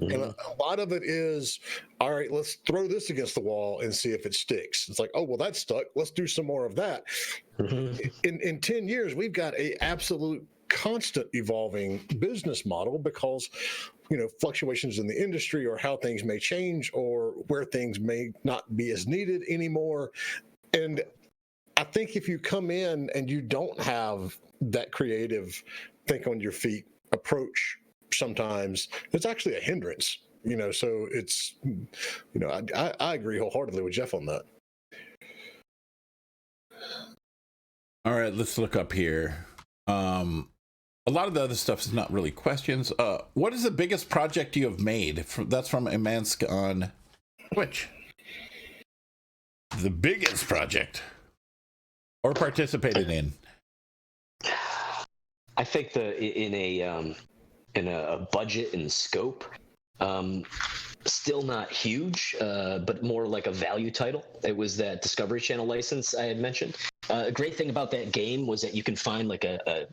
Mm-hmm. And a lot of it is, all right, let's throw this against the wall and see if it sticks. It's like, oh, well, that stuck. Let's do some more of that. Mm-hmm. In 10 years, we've got a absolute constant evolving business model because, fluctuations in the industry or how things may change or where things may not be as needed anymore. And I think if you come in and you don't have that creative think on your feet approach, sometimes it's actually a hindrance, so it's, I agree wholeheartedly with Jeff on that. All right, let's look up here. A lot of the other stuff is not really questions. What is the biggest project you have made? That's from Emansk on Twitch. The biggest project or participated in? I think in a budget and scope, still not huge, but more like a value title. It was that Discovery Channel license I had mentioned. A great thing about that game was that you can find like a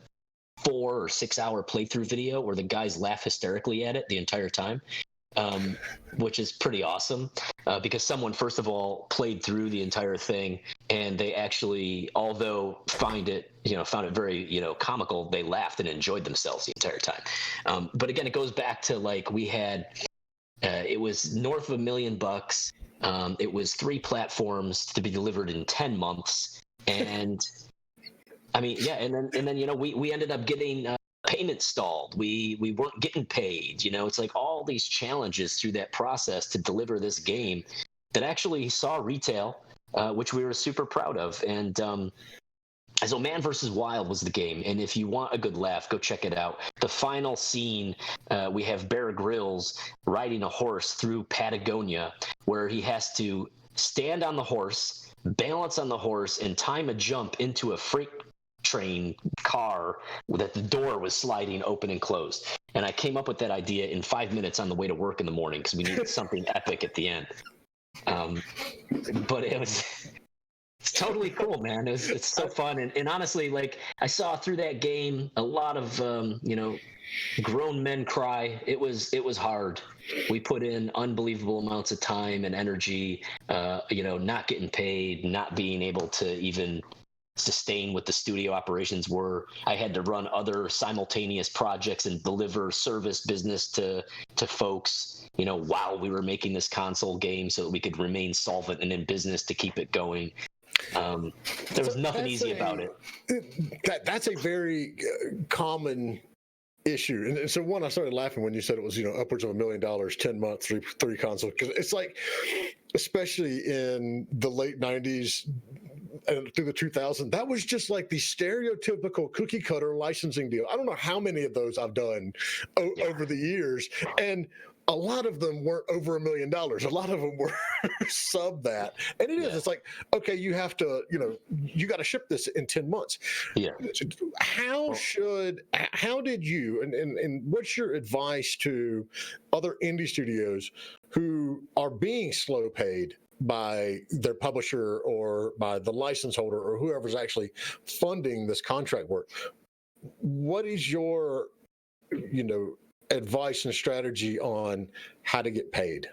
4 or 6 hour playthrough video where the guys laugh hysterically at it the entire time. Which is pretty awesome because someone, first of all, played through the entire thing, and they actually, although found it very, comical, they laughed and enjoyed themselves the entire time. But again, it goes back to we had, it was north of $1 million. It was 3 platforms to be delivered in 10 months. And I mean, yeah. And then, we ended up getting, payment stalled. We weren't getting paid. It's like all these challenges through that process to deliver this game that actually saw retail, which we were super proud of. And so Man vs. Wild was the game. And if you want a good laugh, go check it out. The final scene, we have Bear Grylls riding a horse through Patagonia, where he has to stand on the horse, balance on the horse, and time a jump into a freight train car that the door was sliding open and closed. And I came up with that idea in 5 minutes on the way to work in the morning because we needed something epic at the end. But it was totally cool, man. It's so fun. And honestly, like I saw through that game, a lot of, grown men cry. It was hard. We put in unbelievable amounts of time and energy, not getting paid, not being able to even sustain what the studio operations were. I had to run other simultaneous projects and deliver service business to folks, while we were making this console game so that we could remain solvent and in business to keep it going. There was nothing easy about it. That's a very common issue. And so I started laughing when you said it was, upwards of $1 million, 10 months, three consoles. Because it's like, especially in the late 90s and through the 2000s, that was just like the stereotypical cookie cutter licensing deal. I don't know how many of those I've done over the years. And a lot of them weren't over $1 million. A lot of them were sub that. And it is, it's like, okay, you have to, you got to ship this in 10 months. Yeah. How did you, and what's your advice to other indie studios who are being slow paid by their publisher or by the license holder or whoever's actually funding this contract work? What is your, advice and strategy on how to get paid?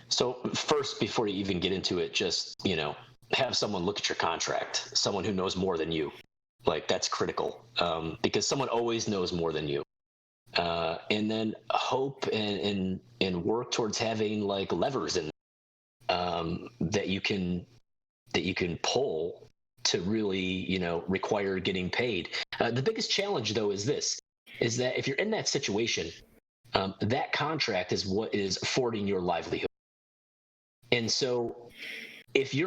So first, before you even get into it, just, have someone look at your contract, someone who knows more than you. Like that's critical, because someone always knows more than you. And then hope and work towards having like levers in that you can pull to really, require getting paid. The biggest challenge though is that if you're in that situation, that contract is what is affording your livelihood. And so if you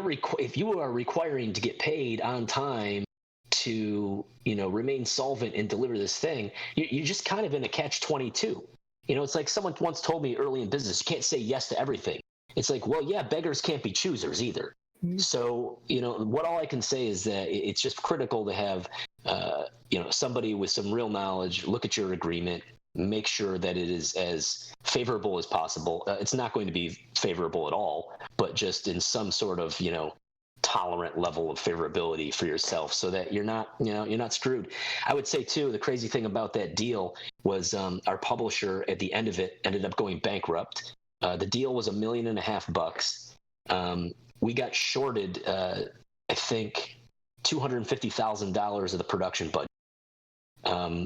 are requiring to get paid on time to, remain solvent and deliver this thing, you're just kind of in a catch-22. It's like someone once told me early in business, you can't say yes to everything. It's like, well, yeah, beggars can't be choosers either. So, what all I can say is that it's just critical to have, somebody with some real knowledge look at your agreement, make sure that it is as favorable as possible. It's not going to be favorable at all, but just in some sort of, tolerant level of favorability for yourself so that you're not screwed. I would say too, the crazy thing about that deal was our publisher at the end of it ended up going bankrupt. The deal was $1.5 million. We got shorted, I think, $250,000 of the production budget.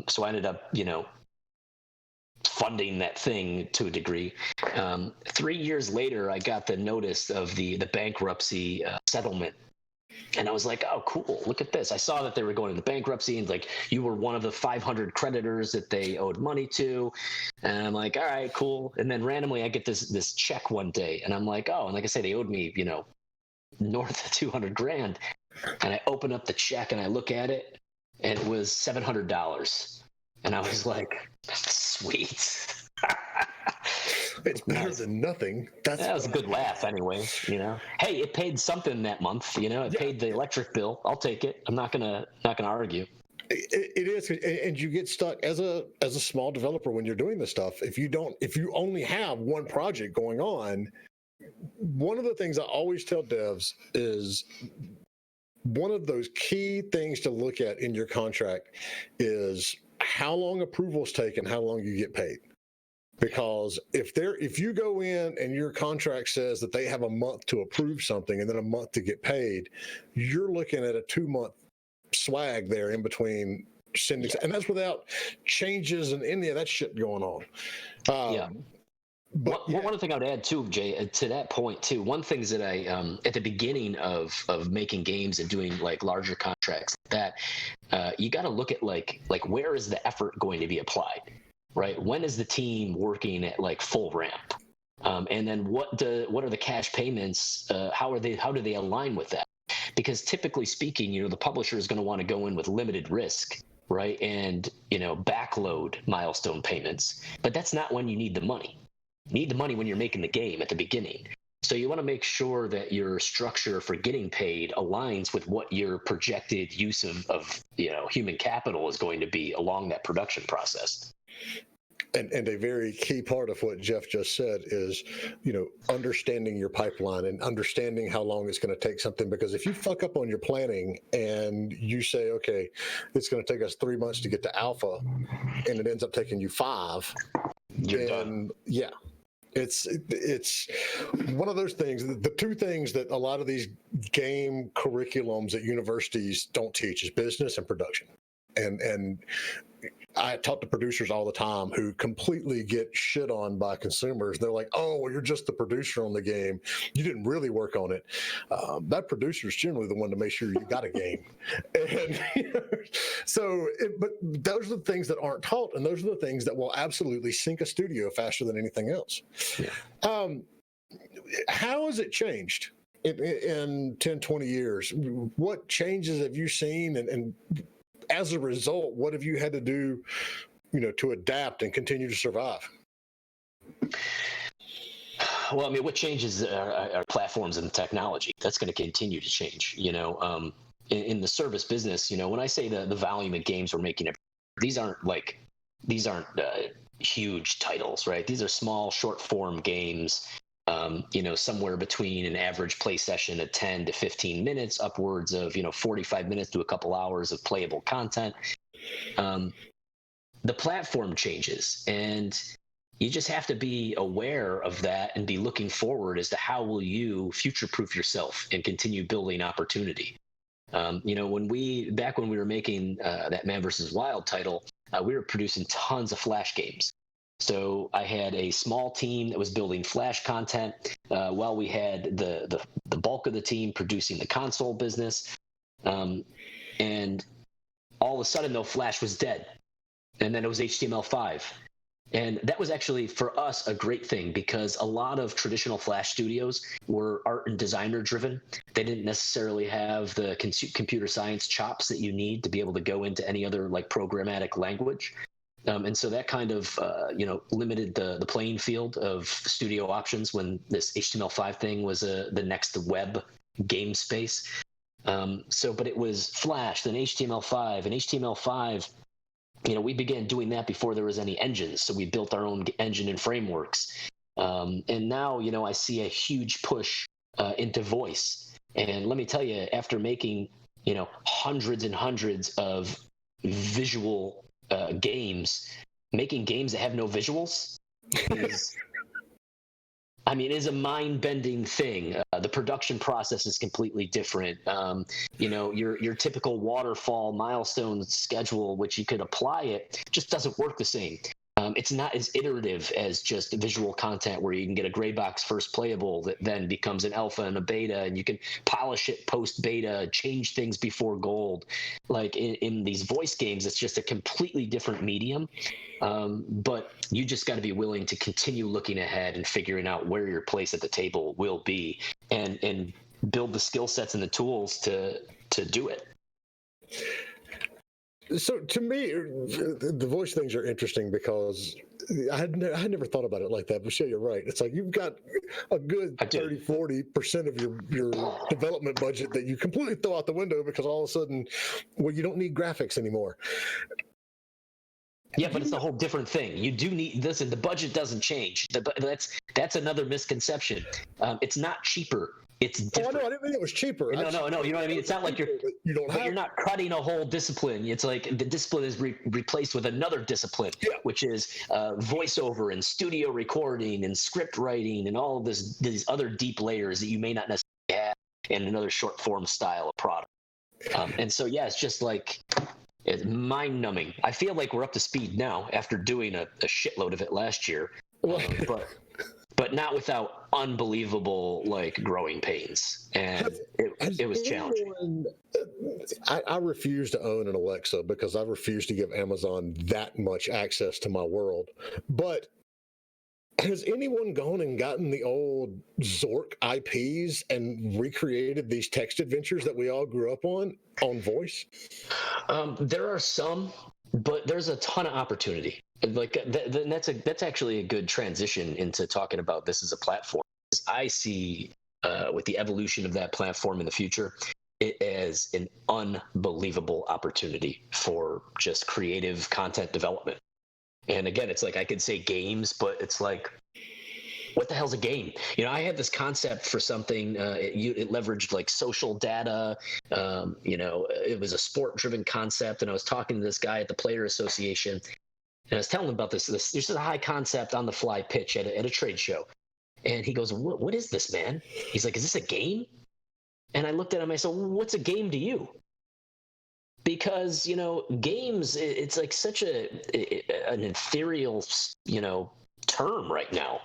So I ended up, funding that thing to a degree. 3 years later, I got the notice of the bankruptcy settlement. And I was like, oh, cool, look at this. I saw that they were going into bankruptcy and like you were one of the 500 creditors that they owed money to. And I'm like, all right, cool. And then randomly I get this check one day and I'm like, oh, and like I say, they owed me, north of $200,000. And I open up the check and I look at it and it was $700. And I was like, sweet. It's better than nothing. That was a good laugh anyway, Hey, it paid something that month, it paid the electric bill. I'll take it. I'm not gonna argue. It is, and you get stuck as a small developer when you're doing this stuff. If you only have one project going on, one of the things I always tell devs is one of those key things to look at in your contract is how long approvals take and how long you get paid. Because if you go in and your contract says that they have a month to approve something and then a month to get paid, you're looking at a 2-month swag there in between sending, and that's without changes and any of that shit going on. But one other thing I would add too, Jay, to that point too. One thing is that I, at the beginning of making games and doing like larger contracts, that you got to look at like where is the effort going to be applied, right? When is the team working at like full ramp, and then what are the cash payments? How do they align with that? Because typically speaking, the publisher is going to want to go in with limited risk, right? And backload milestone payments, but that's not when you need the money. You need the money when you're making the game at the beginning. So you want to make sure that your structure for getting paid aligns with what your projected use of human capital is going to be along that production process. And a very key part of what Jeff just said is, understanding your pipeline and understanding how long it's going to take something. Because if you fuck up on your planning and you say, okay, it's going to take us 3 months to get to alpha, and it ends up taking you 5, You're then done. yeah. It's one of those things. The two things that a lot of these game curriculums at universities don't teach is business and production. And I talk to producers all the time who completely get shit on by consumers. They're like, "Oh, well, you're just the producer on the game. You didn't really work on it." That producer is generally the one to make sure you got a game. And but those are the things that aren't taught, and those are the things that will absolutely sink a studio faster than anything else. Yeah. How has it changed in 10, 20 years? What changes have you seen, and as a result, what have you had to do, to adapt and continue to survive? Well, I mean, what changes are platforms and technology. That's going to continue to change. In the service business, when I say the volume of games we're making, these aren't huge titles, right? These are small, short form games. Somewhere between an average play session of 10 to 15 minutes, upwards of 45 minutes to a couple hours of playable content. The platform changes, and you just have to be aware of that and be looking forward as to how will you future-proof yourself and continue building opportunity. When we were making that Man vs. Wild title, we were producing tons of Flash games. So I had a small team that was building Flash content, while we had the bulk of the team producing the console business. And all of a sudden, though, Flash was dead. And then it was HTML5. And that was actually, for us, a great thing, because a lot of traditional Flash studios were art and designer driven. They didn't necessarily have the computer science chops that you need to be able to go into any other programmatic language. And so that kind of, limited the playing field of studio options when this HTML5 thing was the next web game space. But it was Flash, then HTML5, and HTML5, we began doing that before there was any engines. So we built our own engine and frameworks. And now, I see a huge push into voice. And let me tell you, after making, hundreds and hundreds of visual games, making games that have no visuals is is a mind-bending thing. The production process is completely different. Your typical waterfall milestone schedule, which you could apply it, just doesn't work the same. It's not as iterative as just visual content where you can get a gray box first playable that then becomes an alpha and a beta, and you can polish it post beta, change things before gold. Like in these voice games, it's just a completely different medium. But you just got to be willing to continue looking ahead and figuring out where your place at the table will be, and build the skill sets and the tools to do it. So to me, the voice things are interesting because I had never thought about it like that. But you're right. It's like you've got a good 30-40% of your development budget that you completely throw out the window because all of a sudden, you don't need graphics anymore. Yeah, but it's a whole different thing. You do need this, and the budget doesn't change. That's another misconception. It's not cheaper. It's different. Oh, no, I didn't mean it was cheaper. No. You know what I mean? It's not like you're not cutting a whole discipline. It's like the discipline is replaced with another discipline, which is voiceover and studio recording and script writing and all of these other deep layers that you may not necessarily have in another short form style of product. And so, it's just it's mind numbing. I feel like we're up to speed now after doing a shitload of it last year, but not without unbelievable growing pains, and it was challenging. I refuse to own an Alexa because I refuse to give Amazon that much access to my world. But has anyone gone and gotten the old Zork IPs and recreated these text adventures that we all grew up on voice? There are some, but there's a ton of opportunity. That's actually a good transition into talking about this as a platform. I see with the evolution of that platform in the future, it as an unbelievable opportunity for just creative content development. And again, it's like I could say games, but it's like, what the hell's a game? You know, I had this concept for something. It leveraged like social data. You know, it was a sport-driven concept, and I was talking to this guy at the Player Association, and I was telling him about this. This is a high concept on the fly pitch at a trade show, and he goes, "What is this, man?" He's like, "Is this a game?" And I looked at him. I said, well, "What's a game to you?" Because, you know, games, it's like such an ethereal, you know, term right now.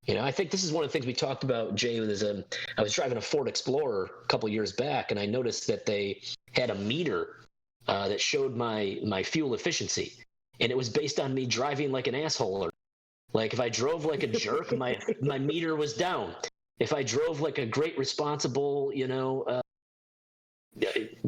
You know, I think this is one of the things we talked about, Jay. I was driving a Ford Explorer a couple years back, and I noticed that they had a meter that showed my fuel efficiency, and it was based on me driving like an asshole. Or like if I drove like a jerk, my meter was down. If I drove like a great, responsible, you know,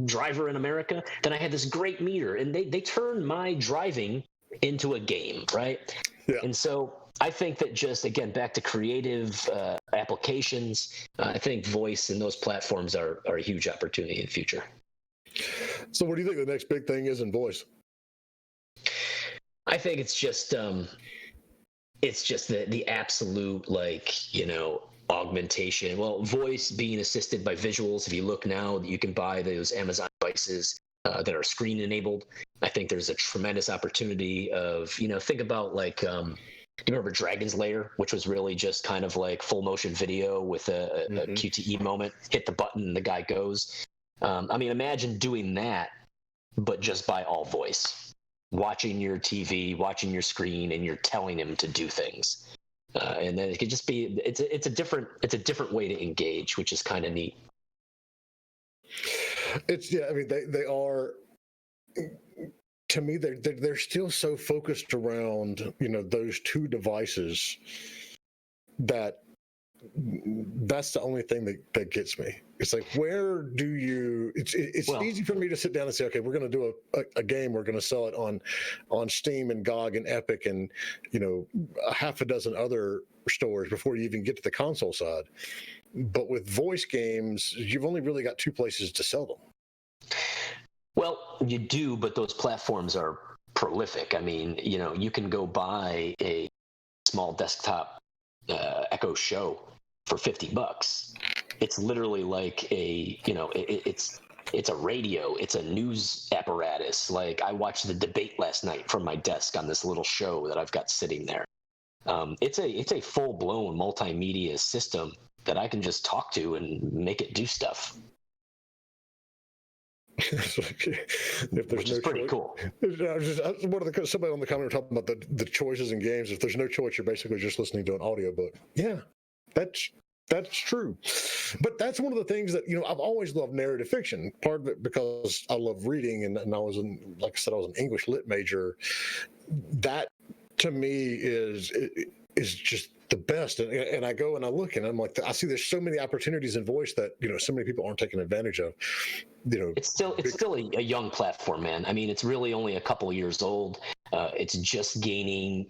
driver in America, then I had this great meter, and they turned my driving into a game, right? Yeah. And so I think that, just again, back to creative applications, I think voice and those platforms are a huge opportunity in the future. So what do you think the next big thing is in voice? I think it's just the absolute, like, you know, augmentation. Well, voice being assisted by visuals. If you look now, you can buy those Amazon devices that are screen enabled. I think there's a tremendous opportunity of, you know, think about like, do you remember Dragon's Lair, which was really just kind of like full motion video with a QTE moment, hit the button and the guy goes. I mean, imagine doing that, but just by all voice, watching your TV, watching your screen, and you're telling him to do things. And then it could just be, it's a different way to engage, which is kind of neat. I mean, they are, to me, they're still so focused around, you know, those two devices that's the only thing that gets me. It's like, where do you, it's easy for me to sit down and say, okay, we're going to do a game. We're going to sell it on Steam and GOG and Epic and, you know, a half a dozen other stores before you even get to the console side. But with voice games, you've only really got two places to sell them. Well, you do, but those platforms are prolific. I mean, you know, you can go buy a small desktop Echo Show for $50. It's literally like a, you know, it's a radio, it's a news apparatus. Like, I watched the debate last night from my desk on this little show that I've got sitting there. It's a full-blown multimedia system that I can just talk to and make it do stuff. Which is pretty cool. Somebody on the comment were talking about the choices in games. If there's no choice, you're basically just listening to an audiobook. Yeah, that's true. But that's one of the things that, you know, I've always loved narrative fiction. Part of it because I love reading, and I was like I said, I was an English lit major. That to me is just the best. And I go and I look and I'm like, I see there's so many opportunities in voice that, you know, so many people aren't taking advantage of. You know, it's still a young platform, man. I mean, it's really only a couple of years old. It's just gaining,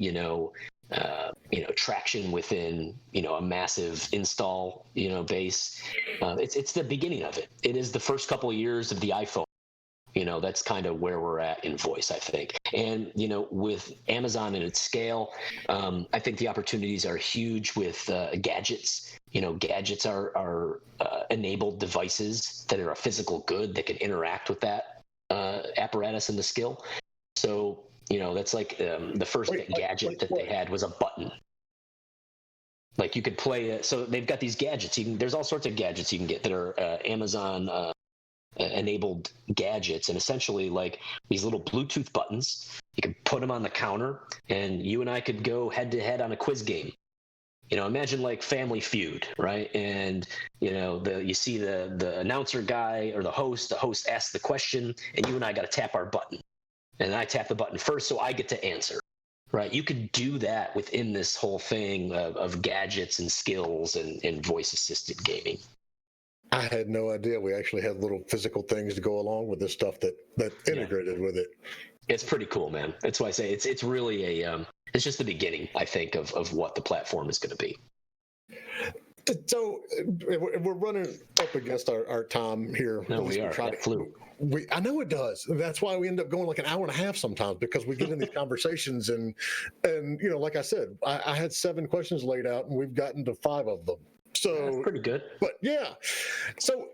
traction within, a massive install, base. It's the beginning of it. It is the first couple of years of the iPhone. That's kind of where we're at in voice, I think. And, with Amazon and its scale, I think the opportunities are huge with gadgets. Gadgets are enabled devices that are a physical good that can interact with that apparatus and the skill. So, that's like the first gadget that they had was a button. Like you could play it. So they've got these gadgets. There's all sorts of gadgets you can get that are Amazon enabled gadgets, and essentially like these little Bluetooth buttons. You could put them on the counter and you and I could go head to head on a quiz game. Imagine like Family Feud, right? And you see the announcer guy or the host asks the question and you and I got to tap our button, and I tap the button first so I get to answer, right? You could do that within this whole thing of gadgets and skills and voice assisted gaming. I had no idea we actually had little physical things to go along with this stuff that integrated with it. It's pretty cool, man. That's why I say it's really it's just the beginning, I think, of what the platform is going to be. So we're running up against our time here. No, we are. That flew. I know it does. That's why we end up going like an hour and a half sometimes, because we get in these conversations and like I said, I had 7 questions laid out and we've gotten to 5 of them. So that's pretty good. But yeah. So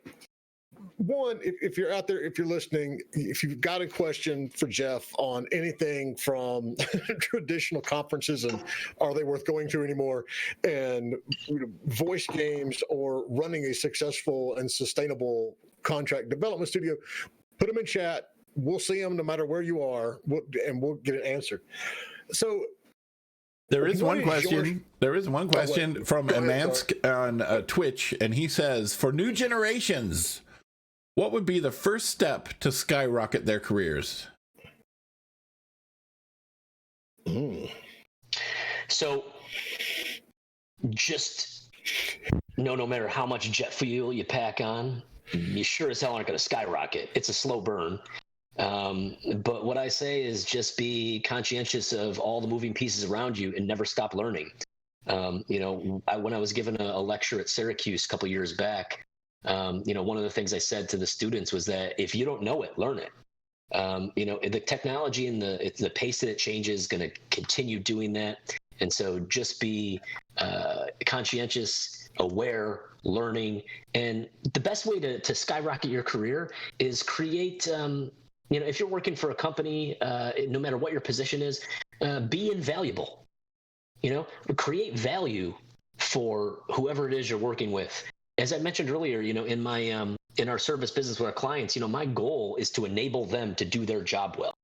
one, if you're out there, if you're listening, if you've got a question for Jeff on anything from traditional conferences and are they worth going to anymore, and voice games, or running a successful and sustainable contract development studio, put them in chat. We'll see them no matter where you are, and we'll get it answered. So there is one question. There is one question from Emansk on Twitch, and he says, for new generations, what would be the first step to skyrocket their careers? So just no matter how much jet fuel you pack on, you sure as hell aren't going to skyrocket. It's a slow burn. But what I say is just be conscientious of all the moving pieces around you and never stop learning. When I was given a lecture at Syracuse a couple years back, one of the things I said to the students was that if you don't know it, learn it. The technology and the pace that it changes is going to continue doing that. And so just be conscientious, aware, learning. And the best way to skyrocket your career is create, if you're working for a company, no matter what your position is, be invaluable. Create value for whoever it is you're working with. As I mentioned earlier, in my in our service business with our clients, my goal is to enable them to do their job well.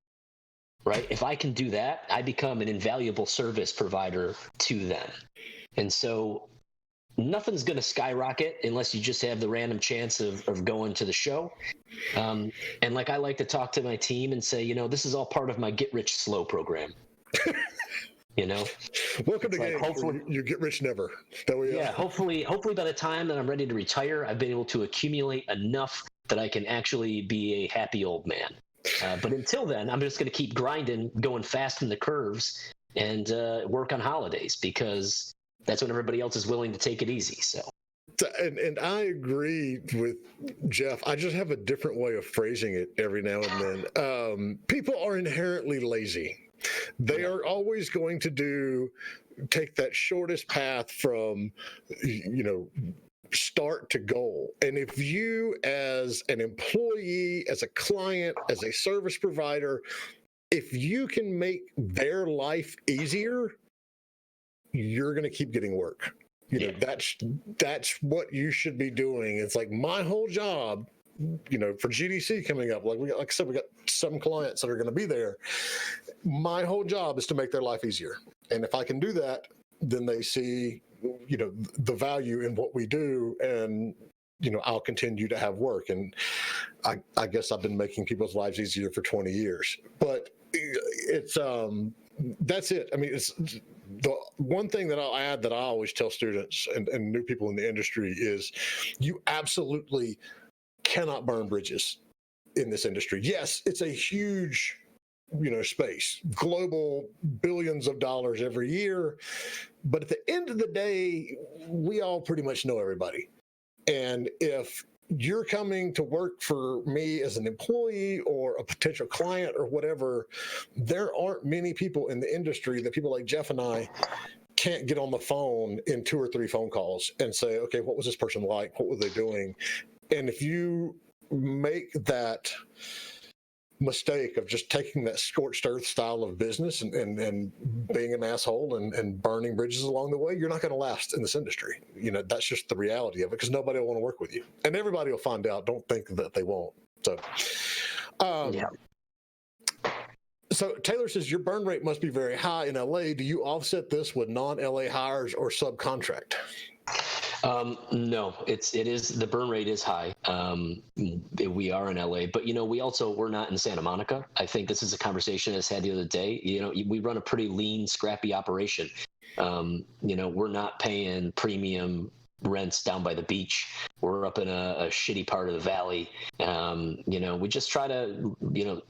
Right? If I can do that, I become an invaluable service provider to them. And so nothing's going to skyrocket unless you just have the random chance of going to the show. And like I like to talk to my team and say, this is all part of my Get Rich Slow program. Welcome to game. Hopefully you get rich never. Hopefully by the time that I'm ready to retire, I've been able to accumulate enough that I can actually be a happy old man. But until then, I'm just going to keep grinding, going fast in the curves, and work on holidays, because that's when everybody else is willing to take it easy. So. And I agree with Jeff. I just have a different way of phrasing it every now and then. People are inherently lazy. They are always going to take that shortest path from, start to goal. And if you, as an employee, as a client, as a service provider, if you can make their life easier, you're going to keep getting work. That's what you should be doing. It's like my whole job, for GDC coming up, like I said, we got some clients that are going to be there. My whole job is to make their life easier. And if I can do that, then they see, the value in what we do, and, I'll continue to have work. And I guess I've been making people's lives easier for 20 years, but it's, that's it. I mean, it's the one thing that I'll add that I always tell students and new people in the industry is you absolutely cannot burn bridges in this industry. Yes, it's a huge, space, global, billions of dollars every year. But at the end of the day, we all pretty much know everybody. And if you're coming to work for me as an employee or a potential client or whatever, there aren't many people in the industry that people like Jeff and I can't get on the phone in 2 or 3 phone calls and say, okay, what was this person like? What were they doing? And if you make that mistake of just taking that scorched earth style of business and being an asshole and burning bridges along the way, you're not going to last in this industry. That's just the reality of it, because nobody will want to work with you, and everybody will find out. Don't think that they won't. So, So Taylor says your burn rate must be very high in LA. Do you offset this with non-LA hires or subcontract? No, it is, the burn rate is high. We are in LA, but we're not in Santa Monica. I think this is a conversation I had the other day. We run a pretty lean, scrappy operation. We're not paying premium rents down by the beach. We're up in a shitty part of the valley. We just try to,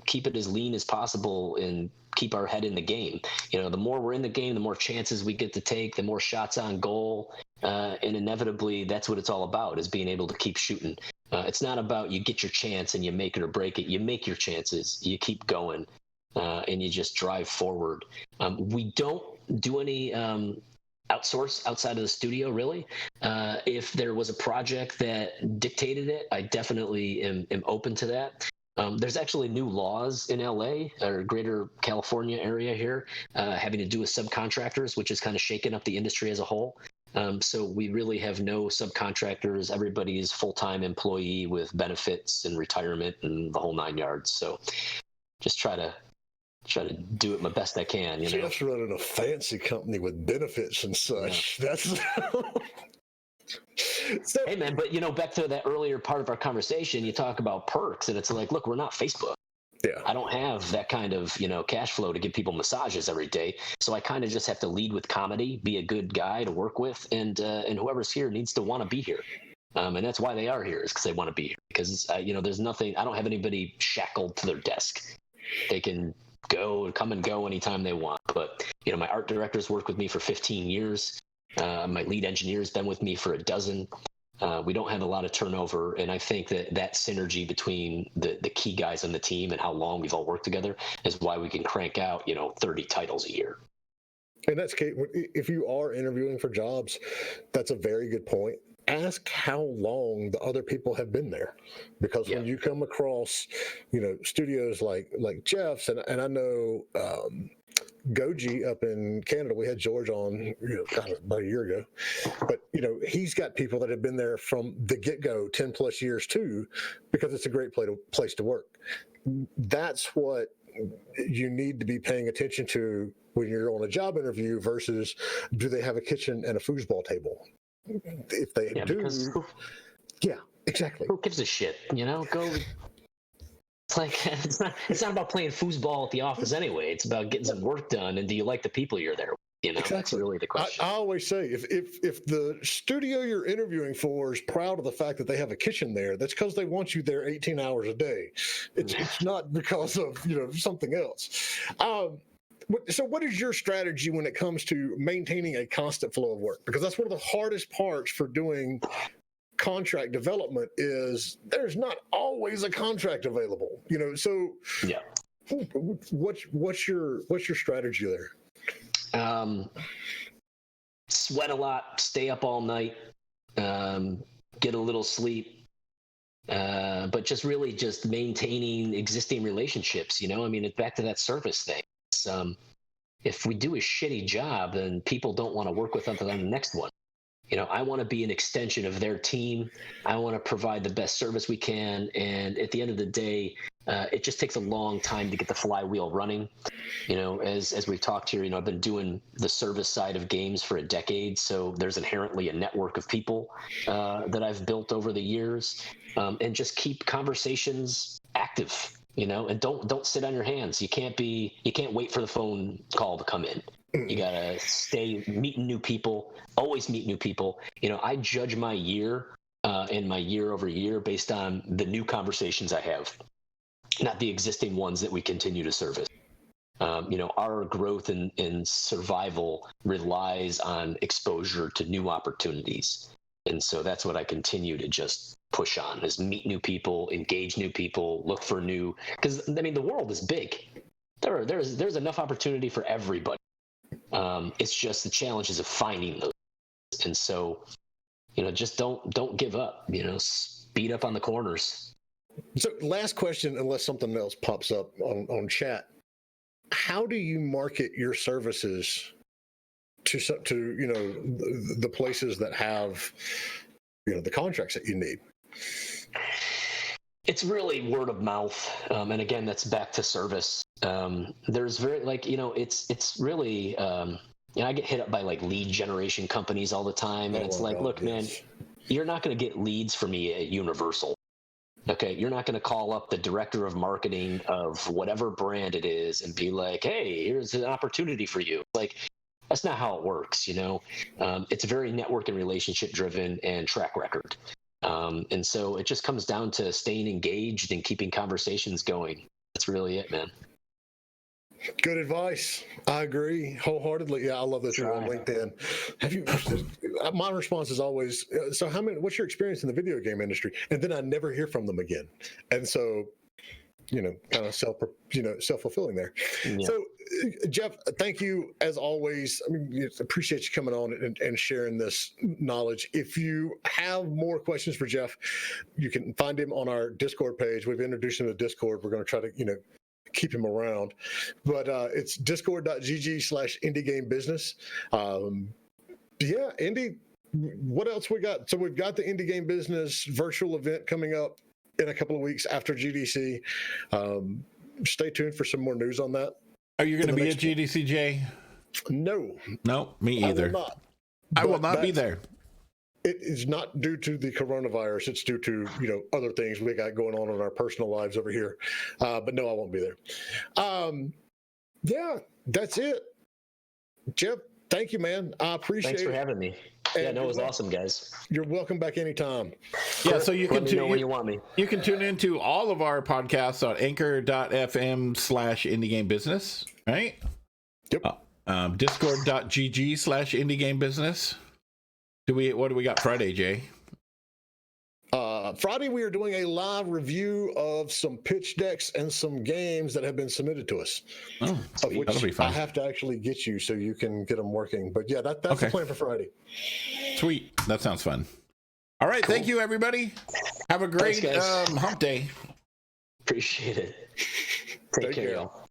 keep it as lean as possible and keep our head in the game. The more we're in the game, the more chances we get to take, the more shots on goal, and inevitably that's what it's all about, is being able to keep shooting. It's not about you get your chance and you make it or break it. You make your chances, you keep going, and you just drive forward. We don't do any outsource outside of the studio, really. If there was a project that dictated it, I definitely am open to that. There's actually new laws in LA or greater California area here having to do with subcontractors, which is kind of shaking up the industry as a whole. So we really have no subcontractors. Everybody is full-time employee with benefits and retirement and the whole 9 yards. So just try to do it my best I can. Jeff's running a fancy company with benefits and such. Yeah. That's so, hey man, but back to that earlier part of our conversation, you talk about perks, and it's like, look, we're not Facebook. Yeah. I don't have that kind of, cash flow to give people massages every day. So I kind of just have to lead with comedy, be a good guy to work with, and whoever's here needs to want to be here. And that's why they are here, is because they want to be here. Because, there's nothing, I don't have anybody shackled to their desk. They can come and go anytime they want. But, my art directors worked with me for 15 years. My lead engineer's been with me for 12. We don't have a lot of turnover, and I think that synergy between the key guys on the team and how long we've all worked together is why we can crank out 30 titles a year. And that's Kate. If you are interviewing for jobs, that's a very good point. Ask how long the other people have been there, because when you come across studios like Jeff's, and I know Goji up in Canada, we had George on about a year ago, but he's got people that have been there from the get-go 10 plus years too, because it's a great place to work. That's what you need to be paying attention to when you're on a job interview versus do they have a kitchen and a foosball table. If they do, exactly. Who gives a shit? Go. It's like it's not about playing foosball at the office anyway. It's about getting some work done, and do you like the people you're there with? Exactly. That's really the question. I always say if the studio you're interviewing for is proud of the fact that they have a kitchen there, that's because they want you there 18 hours a day. It's not because of something else. So what is your strategy when it comes to maintaining a constant flow of work? Because that's one of the hardest parts for doing contract development, is there's not always a contract available. So yeah. What's your strategy there? Sweat a lot, stay up all night, get a little sleep, but just really just maintaining existing relationships. It's back to that service thing. If we do a shitty job, then people don't want to work with us on the next one. I want to be an extension of their team. I want to provide the best service we can. And at the end of the day, it just takes a long time to get the flywheel running. As we've talked here, I've been doing the service side of games for a decade. So there's inherently a network of people that I've built over the years, and just keep conversations active. And don't sit on your hands. You can't wait for the phone call to come in. You gotta stay meeting new people, always meet new people. I judge my year and my year over year based on the new conversations I have, not the existing ones that we continue to service. Our growth in survival relies on exposure to new opportunities. And so that's what I continue to just push on, is meet new people, engage new people, look for new, because the world is big. There's enough opportunity for everybody. It's just the challenges of finding those. And so, just don't give up, speed up on the corners. So last question, unless something else pops up on chat. How do you market your services to the places that have the contracts that you need? It's really word of mouth, and again, that's back to service. There's very it's really I get hit up by lead generation companies all the time, and look, man, you're not going to get leads from me at Universal. Okay, you're not going to call up the director of marketing of whatever brand it is and be like, hey, here's an opportunity for you. That's not how it works, It's very network and relationship driven and track record. And so it just comes down to staying engaged and keeping conversations going. That's really it, man. Good advice. I agree wholeheartedly. Yeah, I love that you're on Try. LinkedIn. Have you? My response is always, so how many? What's your experience in the video game industry? And then I never hear from them again. And so, kind of self-fulfilling there. Yeah. So, Jeff, thank you as always. I mean, appreciate you coming on and sharing this knowledge. If you have more questions for Jeff, you can find him on our Discord page. We've introduced him to Discord. We're going to try to, keep him around, but it's discord.gg/indiegamebusiness. Yeah, Indy, what else we got? So we've got the Indie Game Business virtual event coming up in a couple of weeks after GDC. Stay tuned for some more news on that. Are you going to be at GDC, Jay? No, Me either. I will not be there. It is not due to the coronavirus. It's due to, other things we got going on in our personal lives over here. But no, I won't be there. Yeah, that's it. Jeff, thank you, man. I appreciate it. Thanks for having me. Yeah, no, it was awesome, guys. You're welcome back anytime. Yeah, so you Let can me know when you want me. You can tune into all of our podcasts on anchor.fm/indiegamebusiness, right? Yep. Discord.gg/indiegamebusiness. What do we got Friday, Jay? Friday, we are doing a live review of some pitch decks and some games that have been submitted to us. Oh, of which that'll be fun. I have to actually get you so you can get them working. But yeah, that's Okay. the plan for Friday. Sweet. That sounds fun. All right. Thank you, everybody. Have a great Thanks, guys. hump day. Appreciate it. Take care, y'all.